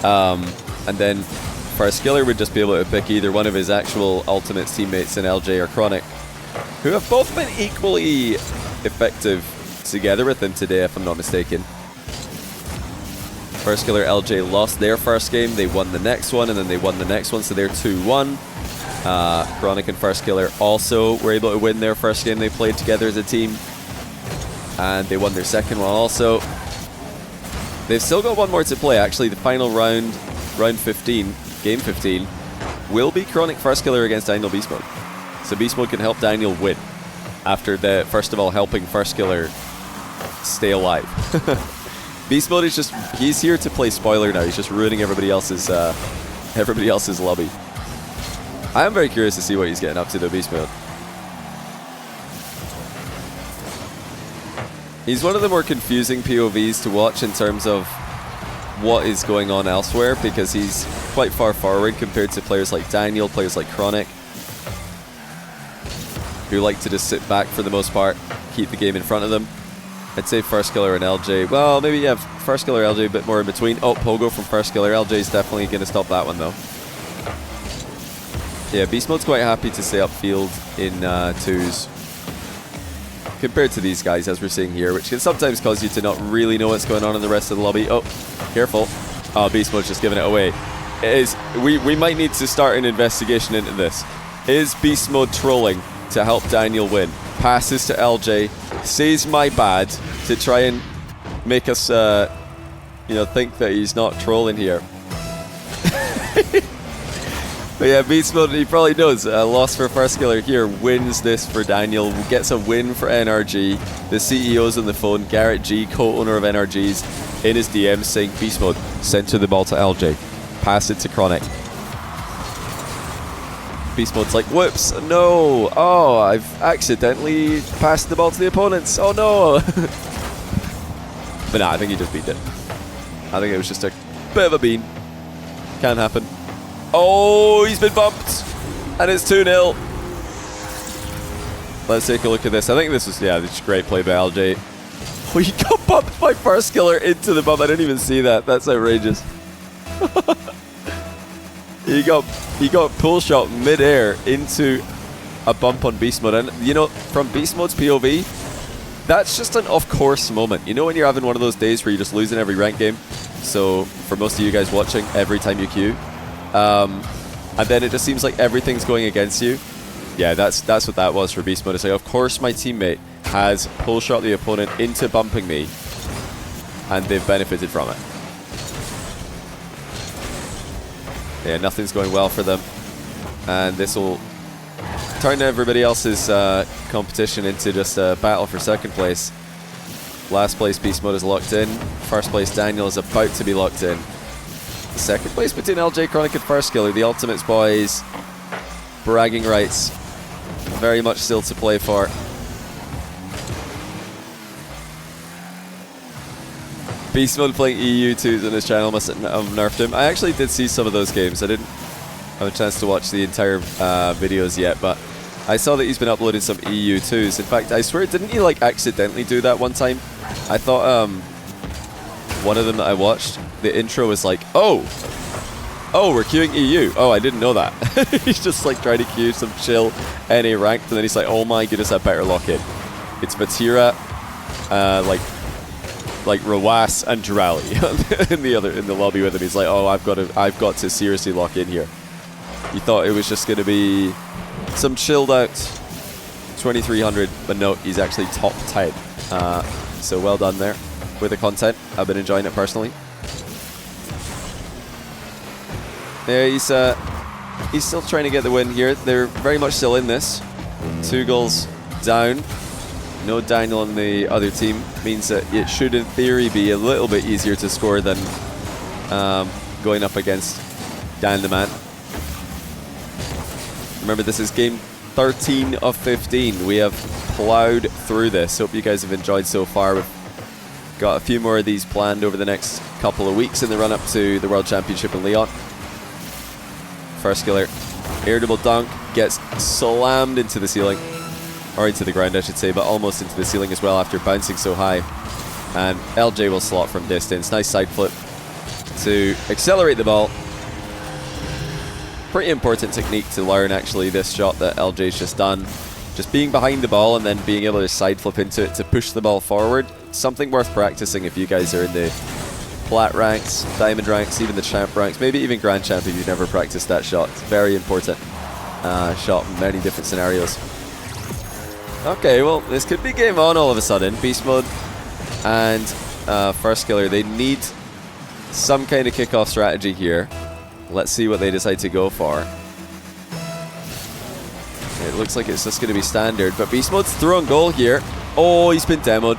And then First Killer would just be able to pick either one of his actual Ultimates teammates in LJ or Chronic, who have both been equally effective together with him today, if I'm not mistaken. First Killer LJ lost their first game, they won the next one, and then they won the next one, so they're 2-1. Chronic and First Killer also were able to win their first game they played together as a team, and they won their second one also. They've still got one more to play. Actually, the final round 15, game 15, will be Chronic First Killer against Daniel Beast Mode. So Beast Mode can help Daniel win after the, first of all, helping First Killer stay alive. Beast Mode is just, he's here to play spoiler now. He's just ruining everybody else's lobby. I am very curious to see what he's getting up to though, Beast Mode. He's one of the more confusing POVs to watch in terms of what is going on elsewhere, because he's quite far forward compared to players like Daniel, players like Chronic, who like to just sit back for the most part, keep the game in front of them. I'd say First Killer and LJ. Well, maybe you have First Killer, LJ a bit more in between. Oh, Pogo from First Killer. LJ's definitely going to stop that one though. Yeah, Beast Mode's quite happy to stay upfield in 2s compared to these guys, as we're seeing here, which can sometimes cause you to not really know what's going on in the rest of the lobby. Oh, careful. Oh, Beast Mode's just giving it away. It is, we might need to start an investigation into this. Is Beast Mode trolling to help Daniel win? Passes to LJ, says my bad to try and make us, you know, think that he's not trolling here. But yeah, Beast Mode, he probably knows. A loss for First Killer here wins this for Daniel. Gets a win for NRG. The CEO's on the phone. Garrett G, co-owner of NRG's, in his DMs saying, Beast Mode, center the ball to LJ. Pass it to Chronic. Beast Mode's like, whoops, no. Oh, I've accidentally passed the ball to the opponents. Oh no. But nah, I think he just beat it. I think it was just a bit of a bean. Can happen. Oh, he's been bumped. And it's 2-0. Let's take a look at this. I think this was, yeah, this is great play by LJ. Oh, he got bumped by First Killer into the bump. I didn't even see that. That's outrageous. He got pull shot mid-air into a bump on Beast Mode. And, you know, from Beast Mode's POV, that's just an off-course moment. You know when you're having one of those days where you're just losing every ranked game? So, for most of you guys watching, every time you queue. And then it just seems like everything's going against you. Yeah, that's what that was for Beast Mode. It's like, of course my teammate has pull shot the opponent into bumping me, and they've benefited from it. Yeah, nothing's going well for them. And this will turn everybody else's competition into just a battle for second place. Last place Beast Mode is locked in. First place Daniel is about to be locked in. Second place between LJ, Chronic and First Killer. The Ultimates boys. Bragging rights. Very much still to play for. Beast Mode playing EU2s on his channel must have nerfed him. I actually did see some of those games. I didn't have a chance to watch the entire videos yet, but I saw that he's been uploading some EU2s. In fact, I swear, didn't he like accidentally do that one time? I thought one of them that I watched, the intro was like, oh, we're queuing EU. Oh, I didn't know that. He's just like trying to queue some chill NA ranked, and then he's like, oh my goodness, I better lock in. It's Vatira, like Rawas and Drally in the lobby with him. He's like, oh, I've got to seriously lock in here. You thought it was just going to be some chilled out 2300, but no, he's actually top 10. So well done there with the content. I've been enjoying it personally. Yeah, he's still trying to get the win here. They're very much still in this. 2 goals down. No Daniel on the other team means that it should, in theory, be a little bit easier to score than going up against Dan the Man. Remember, this is game 13 of 15. We have plowed through this. Hope you guys have enjoyed so far. We've got a few more of these planned over the next couple of weeks in the run-up to the World Championship in Leon. First Killer, irritable dunk, gets slammed into the ceiling. Or into the ground, I should say, but almost into the ceiling as well after bouncing so high. And LJ will slot from distance. Nice side flip to accelerate the ball. Pretty important technique to learn, actually, this shot that LJ's just done. Just being behind the ball and then being able to side flip into it to push the ball forward. Something worth practicing if you guys are in the plat ranks, diamond ranks, even the champ ranks, maybe even grand champ if you've never practiced that shot. It's a very important shot in many different scenarios. Okay, well, this could be game on all of a sudden. Beast Mode and First Killer, they need some kind of kickoff strategy here. Let's see what they decide to go for. It looks like it's just going to be standard, but Beast Mode's through on goal here. Oh, he's been demoed.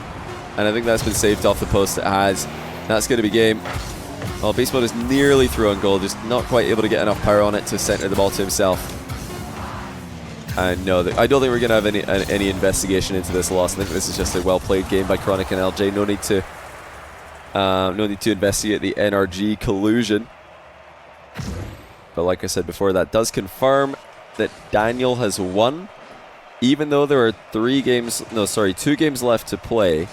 And I think that's been saved off the post. It has. That's going to be game. Well, Beast Mode is nearly through on goal, just not quite able to get enough power on it to center the ball to himself. And no, I don't think we're going to have any investigation into this loss. I think this is just a well-played game by Chronic and LJ. No need to investigate the NRG collusion. But like I said before, that does confirm that Daniel has won. Even though there are 2 games left to play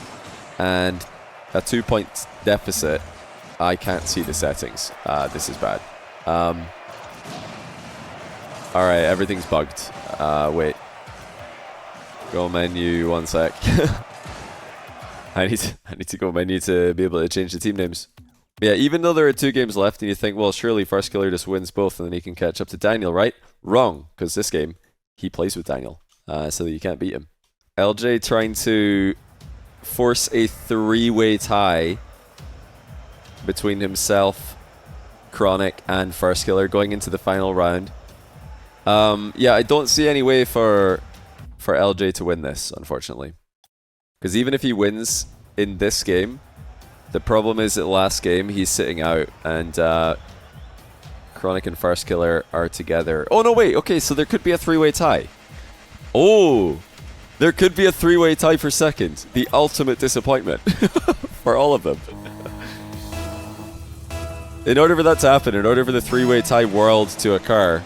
and a 2-point deficit, I can't see the settings. This is bad. Alright, everything's bugged. Wait. Go menu, 1 sec. I need to go menu to be able to change the team names. Yeah, even though there are 2 games left and you think, well, surely First Killer just wins both and then he can catch up to Daniel, right? Wrong, because this game, he plays with Daniel, so that you can't beat him. LJ trying to force a 3-way tie between himself, Chronic, and First Killer going into the final round. Yeah, I don't see any way for LJ to win this, unfortunately. Because even if he wins in this game, the problem is that last game he's sitting out and Chronic and First Killer are together. Oh no, wait, okay, so there could be a 3-way tie. Oh, there could be a 3-way tie for second. The ultimate disappointment for all of them. In order for that to happen, in order for the 3-way tie world to occur,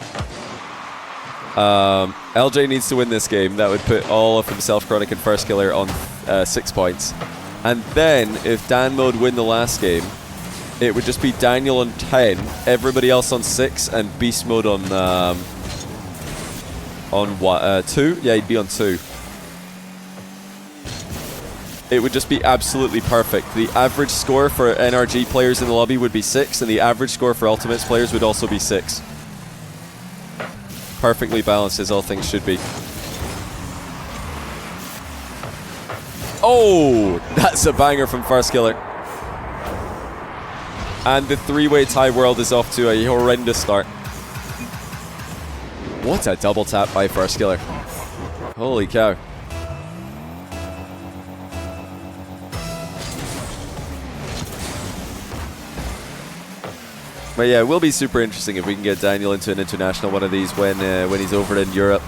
LJ needs to win this game. That would put all of himself, Chronic, and First Killer on 6 points. And then, if Dan Mode win the last game, it would just be Daniel on 10, everybody else on 6, and Beast Mode on what? 2? Yeah, he'd be on 2. It would just be absolutely perfect. The average score for NRG players in the lobby would be 6, and the average score for Ultimates players would also be 6. Perfectly balanced as all things should be. Oh, that's a banger from First Killer. And the 3-way tie world is off to a horrendous start. What a double tap by First Killer. Holy cow. But yeah, it will be super interesting if we can get Daniel into an international one of these when he's over in Europe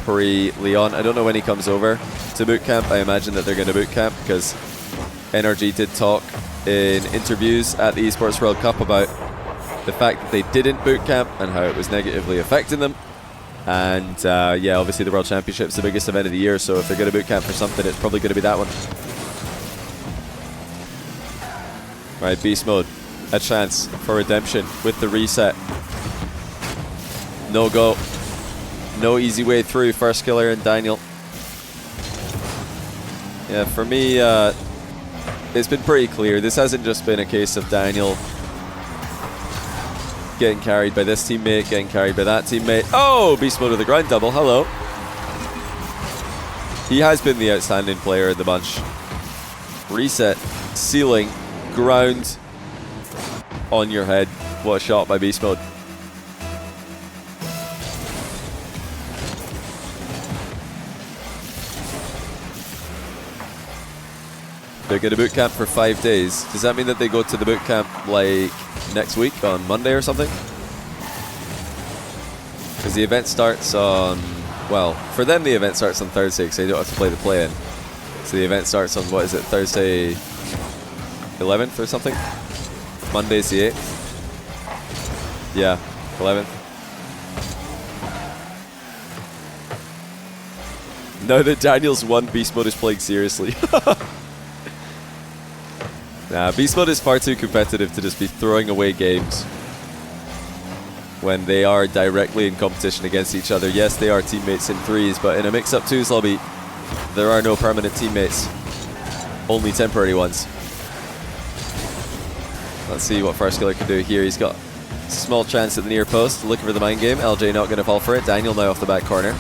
pre-Leon. I don't know when he comes over to boot camp. I imagine that they're going to boot camp because NRG did talk in interviews at the Esports World Cup about the fact that they didn't boot camp and how it was negatively affecting them. And yeah, obviously the World Championship's the biggest event of the year, so if they're going to boot camp for something, it's probably going to be that one. Right, Beast Mode. A chance for redemption with the reset. No go. No easy way through. First Killer and Daniel. Yeah, for me, it's been pretty clear. This hasn't just been a case of Daniel getting carried by this teammate, getting carried by that teammate. Oh, Beast Mode with the ground double. Hello. He has been the outstanding player of the bunch. Reset, ceiling, ground, on your head. What a shot by Beast Mode. They're going to boot camp for 5 days. Does that mean that they go to the boot camp like next week on Monday or something? Because the event starts on, well, for them the event starts on Thursday because they don't have to play the play-in. So the event starts on, what is it, Thursday 11th or something? Monday's the 8th. Yeah, 11th. Now that Daniel's won, Beast Mode is playing seriously. Nah, Beast Mode is far too competitive to just be throwing away games when they are directly in competition against each other. Yes, they are teammates in 3s, but in a mix-up 2s lobby, there are no permanent teammates, only temporary ones. Let's see what First Killer can do here. He's got a small chance at the near post, looking for the mind game. LJ not going to fall for it. Daniel now off the back corner.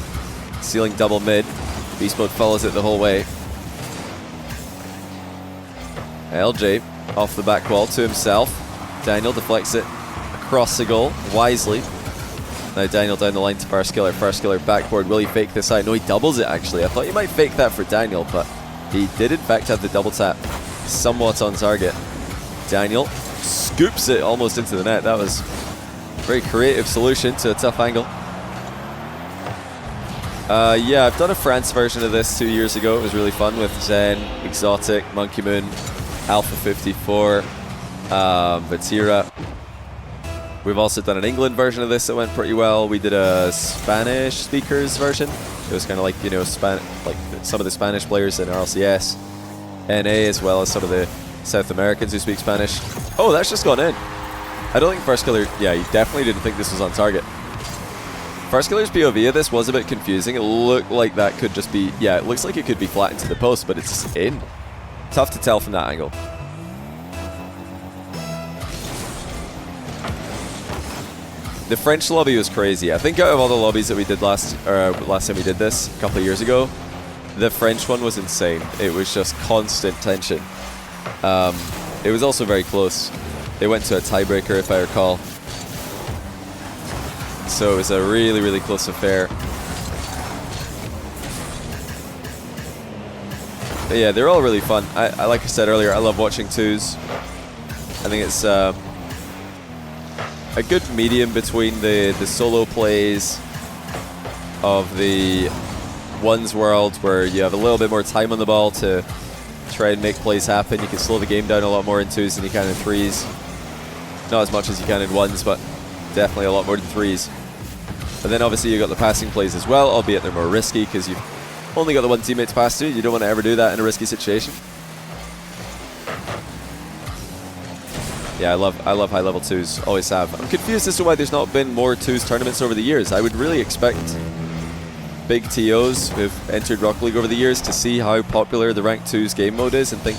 Ceiling double mid. Beast Mode follows it the whole way. LJ off the back wall to himself. Daniel deflects it across the goal, wisely. Now Daniel down the line to FairJame. FairJame backboard. Will he fake this out? No, he doubles it actually. I thought he might fake that for Daniel, but he did in fact have the double tap somewhat on target. Daniel scoops it almost into the net. That was a very creative solution to a tough angle. Yeah, I've done a France version of this 2 years ago. It was really fun with Zen, Exotic, Monkey Moon, Alpha 54, Vatira. We've also done an England version of this that went pretty well. We did a Spanish speakers version. It was kind of like, you know, like some of the Spanish players in RLCS, NA, as well as some of the South Americans who speak Spanish. Oh, that's just gone in. I don't think FairJame, yeah, he definitely didn't think this was on target. FairJame's POV of this was a bit confusing. It looked like that could just be, yeah, it looks like it could be flat into the post, but it's just in. Tough to tell from that angle. The French lobby was crazy. I think out of all the lobbies that we did last time we did this, a couple of years ago, the French one was insane. It was just constant tension. It was also very close. It went to a tiebreaker, if I recall. So it was a really, really close affair. But yeah, they're all really fun. I like I said earlier, I love watching twos. I think it's a good medium between the solo plays of the ones world, where you have a little bit more time on the ball to try and make plays happen. You can slow the game down a lot more in twos than you can in threes. Not as much as you can in ones, but definitely a lot more than threes. But then obviously you got the passing plays as well, albeit they're more risky because you've only got the one teammate to pass to. You don't want to ever do that in a risky situation. Yeah, I love high level twos, always have. I'm confused as to why there's not been more twos tournaments over the years. I would really expect big TOs who've entered Rocket League over the years to see how popular the ranked twos game mode is and think,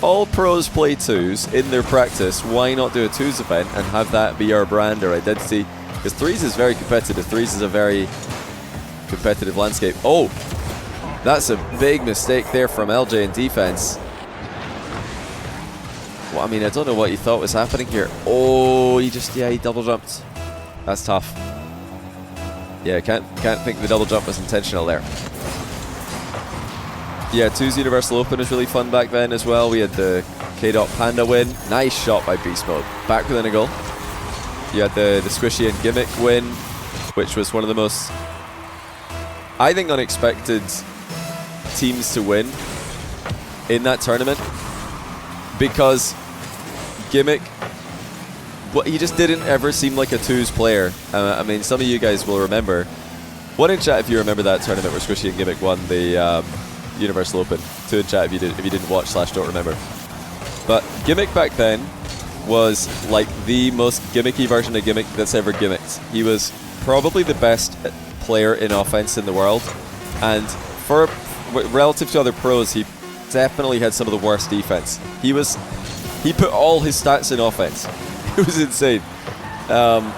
all pros play twos in their practice, why not do a twos event and have that be our brand or identity? Because threes is very competitive. Threes is a very competitive landscape. Oh, that's a big mistake there from LJ in defense. Well, I mean, I don't know what you thought was happening here. Oh, he double jumped. That's tough. Yeah, can't think the double jump was intentional there. Yeah, 2's Universal Open was really fun back then as well. We had the K-Dot Panda win. Nice shot by Beast Mode. Back within a goal. You had the Squishy and Gimmick win, which was one of the most, I think, unexpected teams to win in that tournament. Because Gimmick, well, he just didn't ever seem like a twos player. I mean, some of you guys will remember. One in chat if you remember that tournament where Squishy and Gimmick won the Universal Open. 2 in chat if you didn't watch / don't remember. But Gimmick back then was like the most gimmicky version of Gimmick that's ever gimmicked. He was probably the best player in offense in the world, and for relative to other pros, he definitely had some of the worst defense. He put all his stats in offense. It was insane,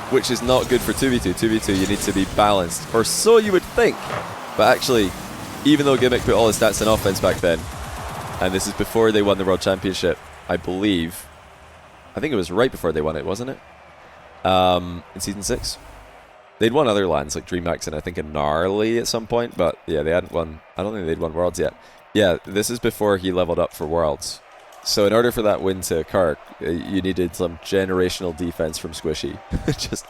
which is not good for 2v2. 2v2, you need to be balanced, or so you would think. But actually, even though Gimmick put all his stats in offense back then, and this is before they won the World Championship, I believe. I think it was right before they won it, wasn't it? In Season 6. They'd won other lands, like DreamHack and I think in Gnarly at some point, but yeah, they hadn't won. I don't think they'd won Worlds yet. Yeah, this is before he leveled up for Worlds. So in order for that win to occur, you needed some generational defense from Squishy. Just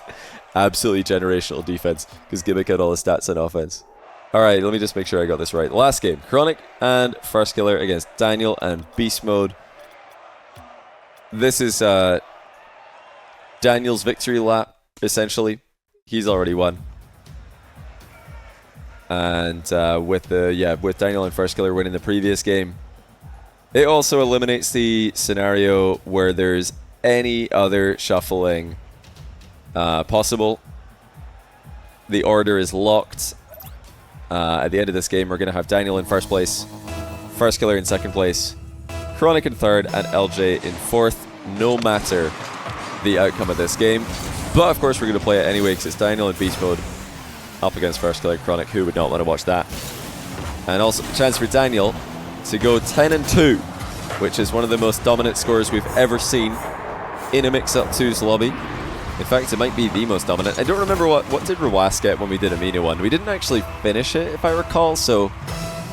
absolutely generational defense, because Gimmick had all the stats on offense. Alright, let me just make sure I got this right. Last game, Chronic and FairJame against Daniel and Beast Mode. This is Daniel's victory lap, essentially. He's already won. And with Daniel and FairJame winning the previous game, it also eliminates the scenario where there's any other shuffling possible. The order is locked. At the end of this game, we're going to have Daniel in first place, FairJame in second place, Chronic in third, and LJ in fourth, no matter the outcome of this game. But of course, we're going to play it anyway because it's Daniel in Beast Mode up against FairJame Chronic. Who would not want to watch that? And also a chance for Daniel to go 10-2, which is one of the most dominant scores we've ever seen in a mix-up twos lobby. In fact, it might be the most dominant. I don't remember what did Rawas get when we did Amino one. We didn't actually finish it, if I recall, so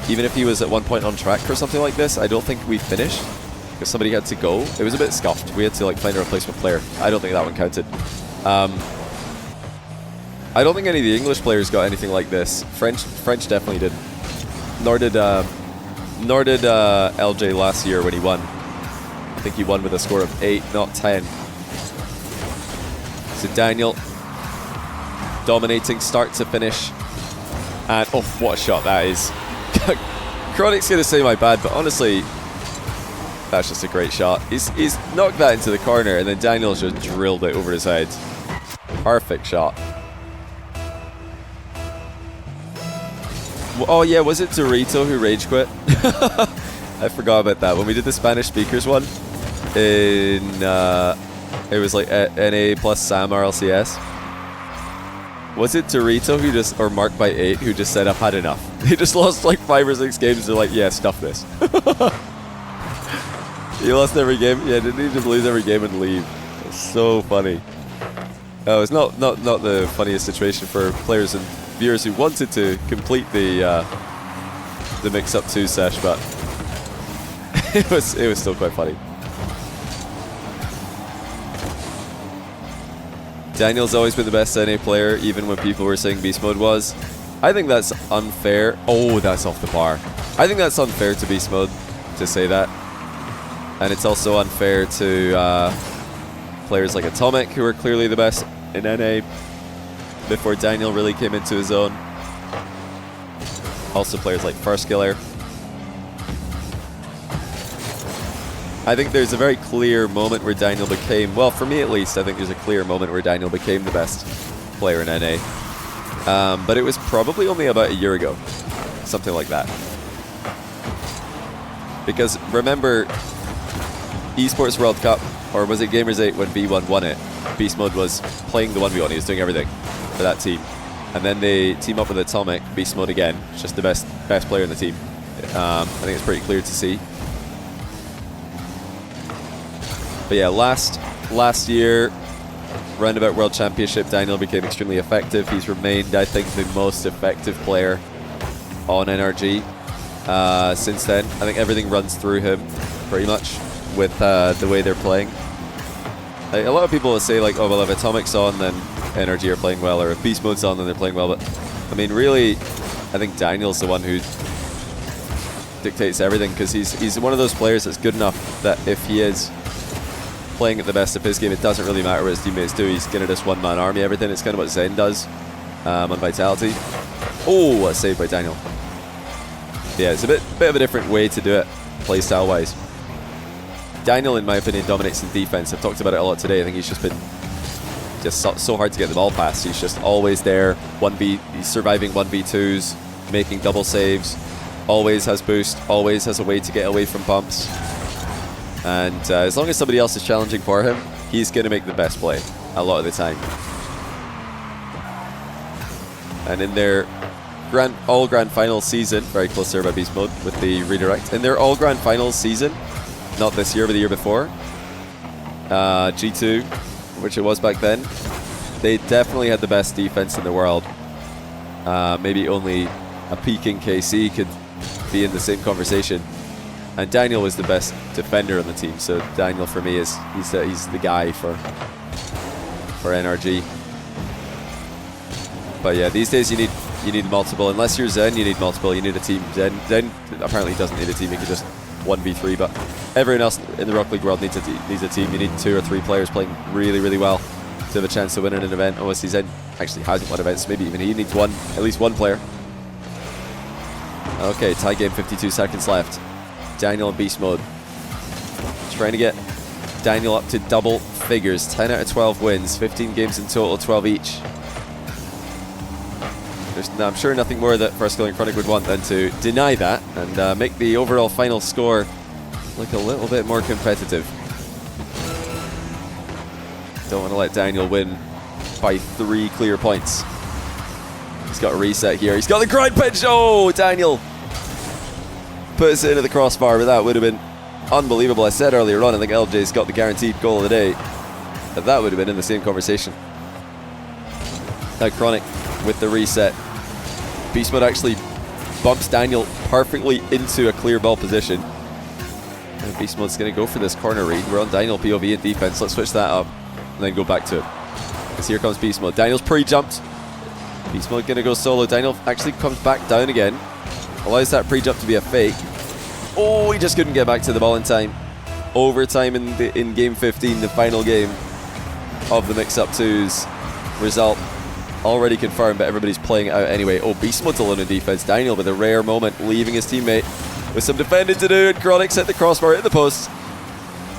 even if he was at one point on track for something like this, I don't think we finished, because somebody had to go. It was a bit scuffed. We had to like find a replacement player. I don't think that one counted. I don't think any of the English players got anything like this. French definitely did. Nor did LJ last year when he won. I think he won with a score of 8, not 10. So Daniel dominating start to finish. And oh, what a shot that is. Chronic's going to say my bad, but honestly, that's just a great shot. He's knocked that into the corner, and then Daniel's just drilled it over his head. Perfect shot. Oh yeah, was it Dorito who rage quit? I forgot about that. When we did the Spanish speakers one, in it was like NA plus Sam RLCS. Was it Dorito who just, or Mark by 8, who just said, I've had enough? He just lost like 5 or 6 games. They're like, yeah, stuff this. He lost every game. Yeah, didn't he just lose every game and leave? It's so funny. It's not the funniest situation for players and viewers who wanted to complete the mix-up 2 sesh, but it was still quite funny. Daniel's always been the best NA player, even when people were saying Beast Mode was. I think that's unfair. Oh, that's off the bar. I think that's unfair to Beast Mode to say that. And it's also unfair to players like Atomic, who are clearly the best in NA before Daniel really came into his own. Also players like FirstKiller. I think there's a very clear moment where Daniel became, well, for me at least, I think there's a clear moment where Daniel became the best player in NA. But it was probably only about a year ago, something like that. Because remember, Esports World Cup, or was it Gamers 8 when B1 won it? Beast Mode was playing the 1v1, he was doing everything for that team. And then they team up with Atomic, Beast Mode again, just the best player in the team. I think it's pretty clear to see. But yeah, last year, roundabout World Championship, Daniel became extremely effective. He's remained, I think, the most effective player on NRG since then. I think everything runs through him, pretty much, with the way they're playing. Like, a lot of people will say, like, oh, well, if Atomic's on, then NRG are playing well, or if Beast Mode's on, then they're playing well. But, I mean, really, I think Daniel's the one who dictates everything, because he's one of those players that's good enough that if he is playing at the best of his game, it doesn't really matter what his teammates do. He's going to just one-man army everything. It's kind of what Zen does on Vitality. Oh, a save by Daniel. Yeah, it's a bit of a different way to do it, playstyle-wise. Daniel, in my opinion, dominates in defense. I've talked about it a lot today. I think he's just been so hard to get the ball past. He's just always there. He's surviving 1v2s, making double saves, always has boost, always has a way to get away from bumps. And as long as somebody else is challenging for him, he's going to make the best play a lot of the time. And in their all grand finals season, very close there by Beast Mode with the redirect. In their all grand finals season, not this year but the year before, G2, which it was back then, they definitely had the best defense in the world. Maybe only a peaking KC could be in the same conversation. And Daniel was the best defender on the team, so Daniel for me is he's the guy for NRG. But yeah, these days you need multiple. Unless you're Zen, you need multiple. You need a team. Zen apparently doesn't need a team. He can just 1v3. But everyone else in the Rocket League world needs a team. You need 2 or 3 players playing really, really well to have a chance to win in an event. Obviously, Zen actually hasn't won events. Maybe even he needs at least one player. Okay, tie game. 52 seconds left. Daniel in Beast Mode. Trying to get Daniel up to double figures. 10 out of 12 wins. 15 games in total, 12 each. I'm sure nothing more that FirstKiller and Chronic would want than to deny that and make the overall final score look a little bit more competitive. Don't want to let Daniel win by 3 clear points. He's got a reset here. He's got the grind pinch. Oh, Daniel puts it into the crossbar, but that would have been unbelievable. I said earlier on, I think LJ's got the guaranteed goal of the day. that would have been in the same conversation. Now Chronic with the reset. Beast Mode actually bumps Daniel perfectly into a clear ball position. And Beast Mode's going to go for this corner read. We're on Daniel POV and defense. Let's switch that up and then go back to it. Because here comes Beast Mode. Daniel's pre-jumped. Beast Mode going to go solo. Daniel actually comes back down again. Allows that pre-jump to be a fake. Oh, he just couldn't get back to the ball in time. Overtime in game 15, the final game of the mix-up 2's result. Already confirmed, but everybody's playing it out anyway. Oh, Beast Mode's alone in defense. Daniel with a rare moment, leaving his teammate with some defending to do. And Chronic's hit the crossbar, hit the post.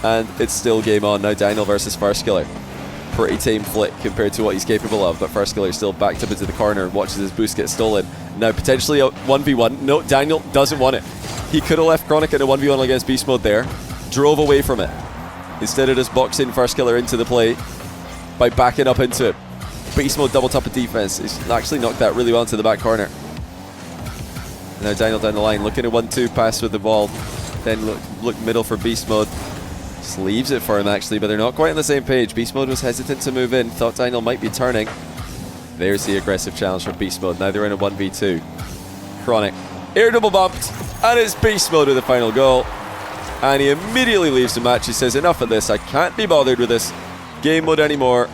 And it's still game on. Now Daniel versus Firskiller. Pretty tame flick compared to what he's capable of, but Firskiller still backed up into the corner and watches his boost get stolen. Now potentially a 1v1. No, Daniel doesn't want it. He could have left Chronic in a 1v1 against Beast Mode there. Drove away from it. Instead of just boxing Firskiller into the play by backing up into it. Beast Mode double top of defense. He's actually knocked that really well into the back corner. Now Daniel down the line, looking at 1-2 pass with the ball. Then look middle for Beast Mode. Just leaves it for him actually, but they're not quite on the same page. Beast Mode was hesitant to move in, thought Daniel might be turning. There's the aggressive challenge from Beast Mode. Now they're in a 1v2. Chronic, air double bumped, and it's Beast Mode with the final goal. And he immediately leaves the match. He says, enough of this, I can't be bothered with this game mode anymore.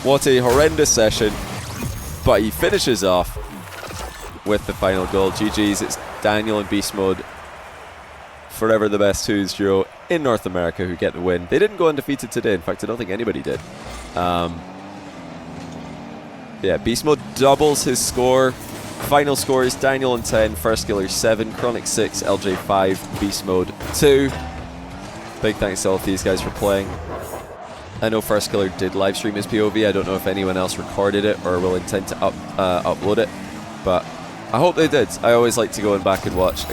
What a horrendous session. But he finishes off with the final goal. GG's, it's Daniel and Beast Mode. Forever the best 2's duo in North America who get the win. They didn't go undefeated today. In fact, I don't think anybody did. Yeah, Beast Mode doubles his score. Final score is Daniel on 10, Firskiller 7, Chronic 6, LJ 5, Beast Mode 2. Big thanks to all of these guys for playing. I know Firskiller did live stream his POV. I don't know if anyone else recorded it or will intend to upload it, but I hope they did. I always like to go back and watch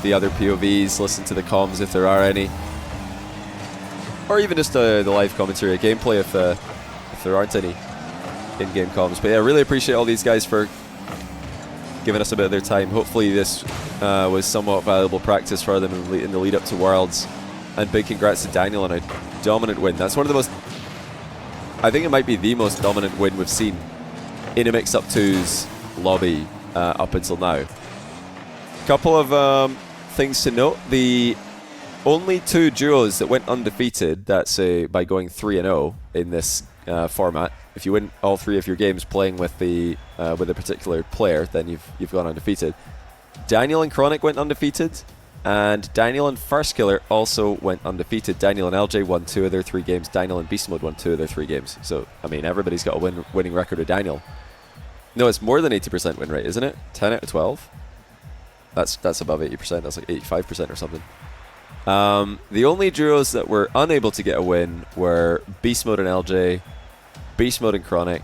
the other POVs, listen to the comms if there are any, or even just the live commentary, gameplay if there aren't any in-game comms. But yeah, I really appreciate all these guys for giving us a bit of their time. Hopefully this was somewhat valuable practice for them in the lead up to Worlds. And big congrats to Daniel on a dominant win. That's one of the most, I think it might be the most dominant win we've seen in a mix-up 2's lobby up until now. Couple of things to note. The only 2 duos that went undefeated, that's by going 3-0 in this format. If you win all 3 of your games playing with a particular player, then you've gone undefeated. Daniel and Chronic went undefeated, and Daniel and Firskiller also went undefeated. Daniel and LJ won 2 of their 3 games. Daniel and Beast Mode won 2 of their 3 games. So I mean, everybody's got a winning record with Daniel. No, it's more than 80% win rate, isn't it? 10 out of 12. That's above 80%. That's like 85% or something. The only duos that were unable to get a win were Beast Mode and LJ, Beast Mode and Chronic,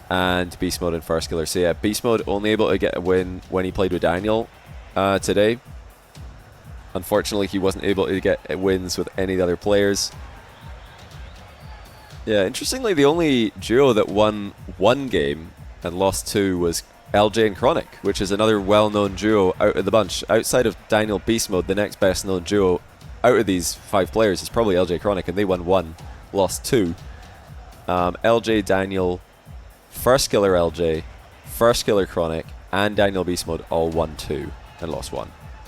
and Beast Mode and Firskiller. So yeah, Beast Mode only able to get a win when he played with Daniel today. Unfortunately, he wasn't able to get wins with any of the other players. Yeah, interestingly, the only duo that won 1 game and lost 2 was LJ and Chronic, which is another well-known duo out of the bunch. Outside of Daniel Beast Mode, the next best-known duo out of these 5 players is probably LJ Chronic, and they won 1, lost 2. LJ, Daniel, Firskiller LJ, Firskiller Chronic, and Daniel Beast Mode all won 2 and lost 1.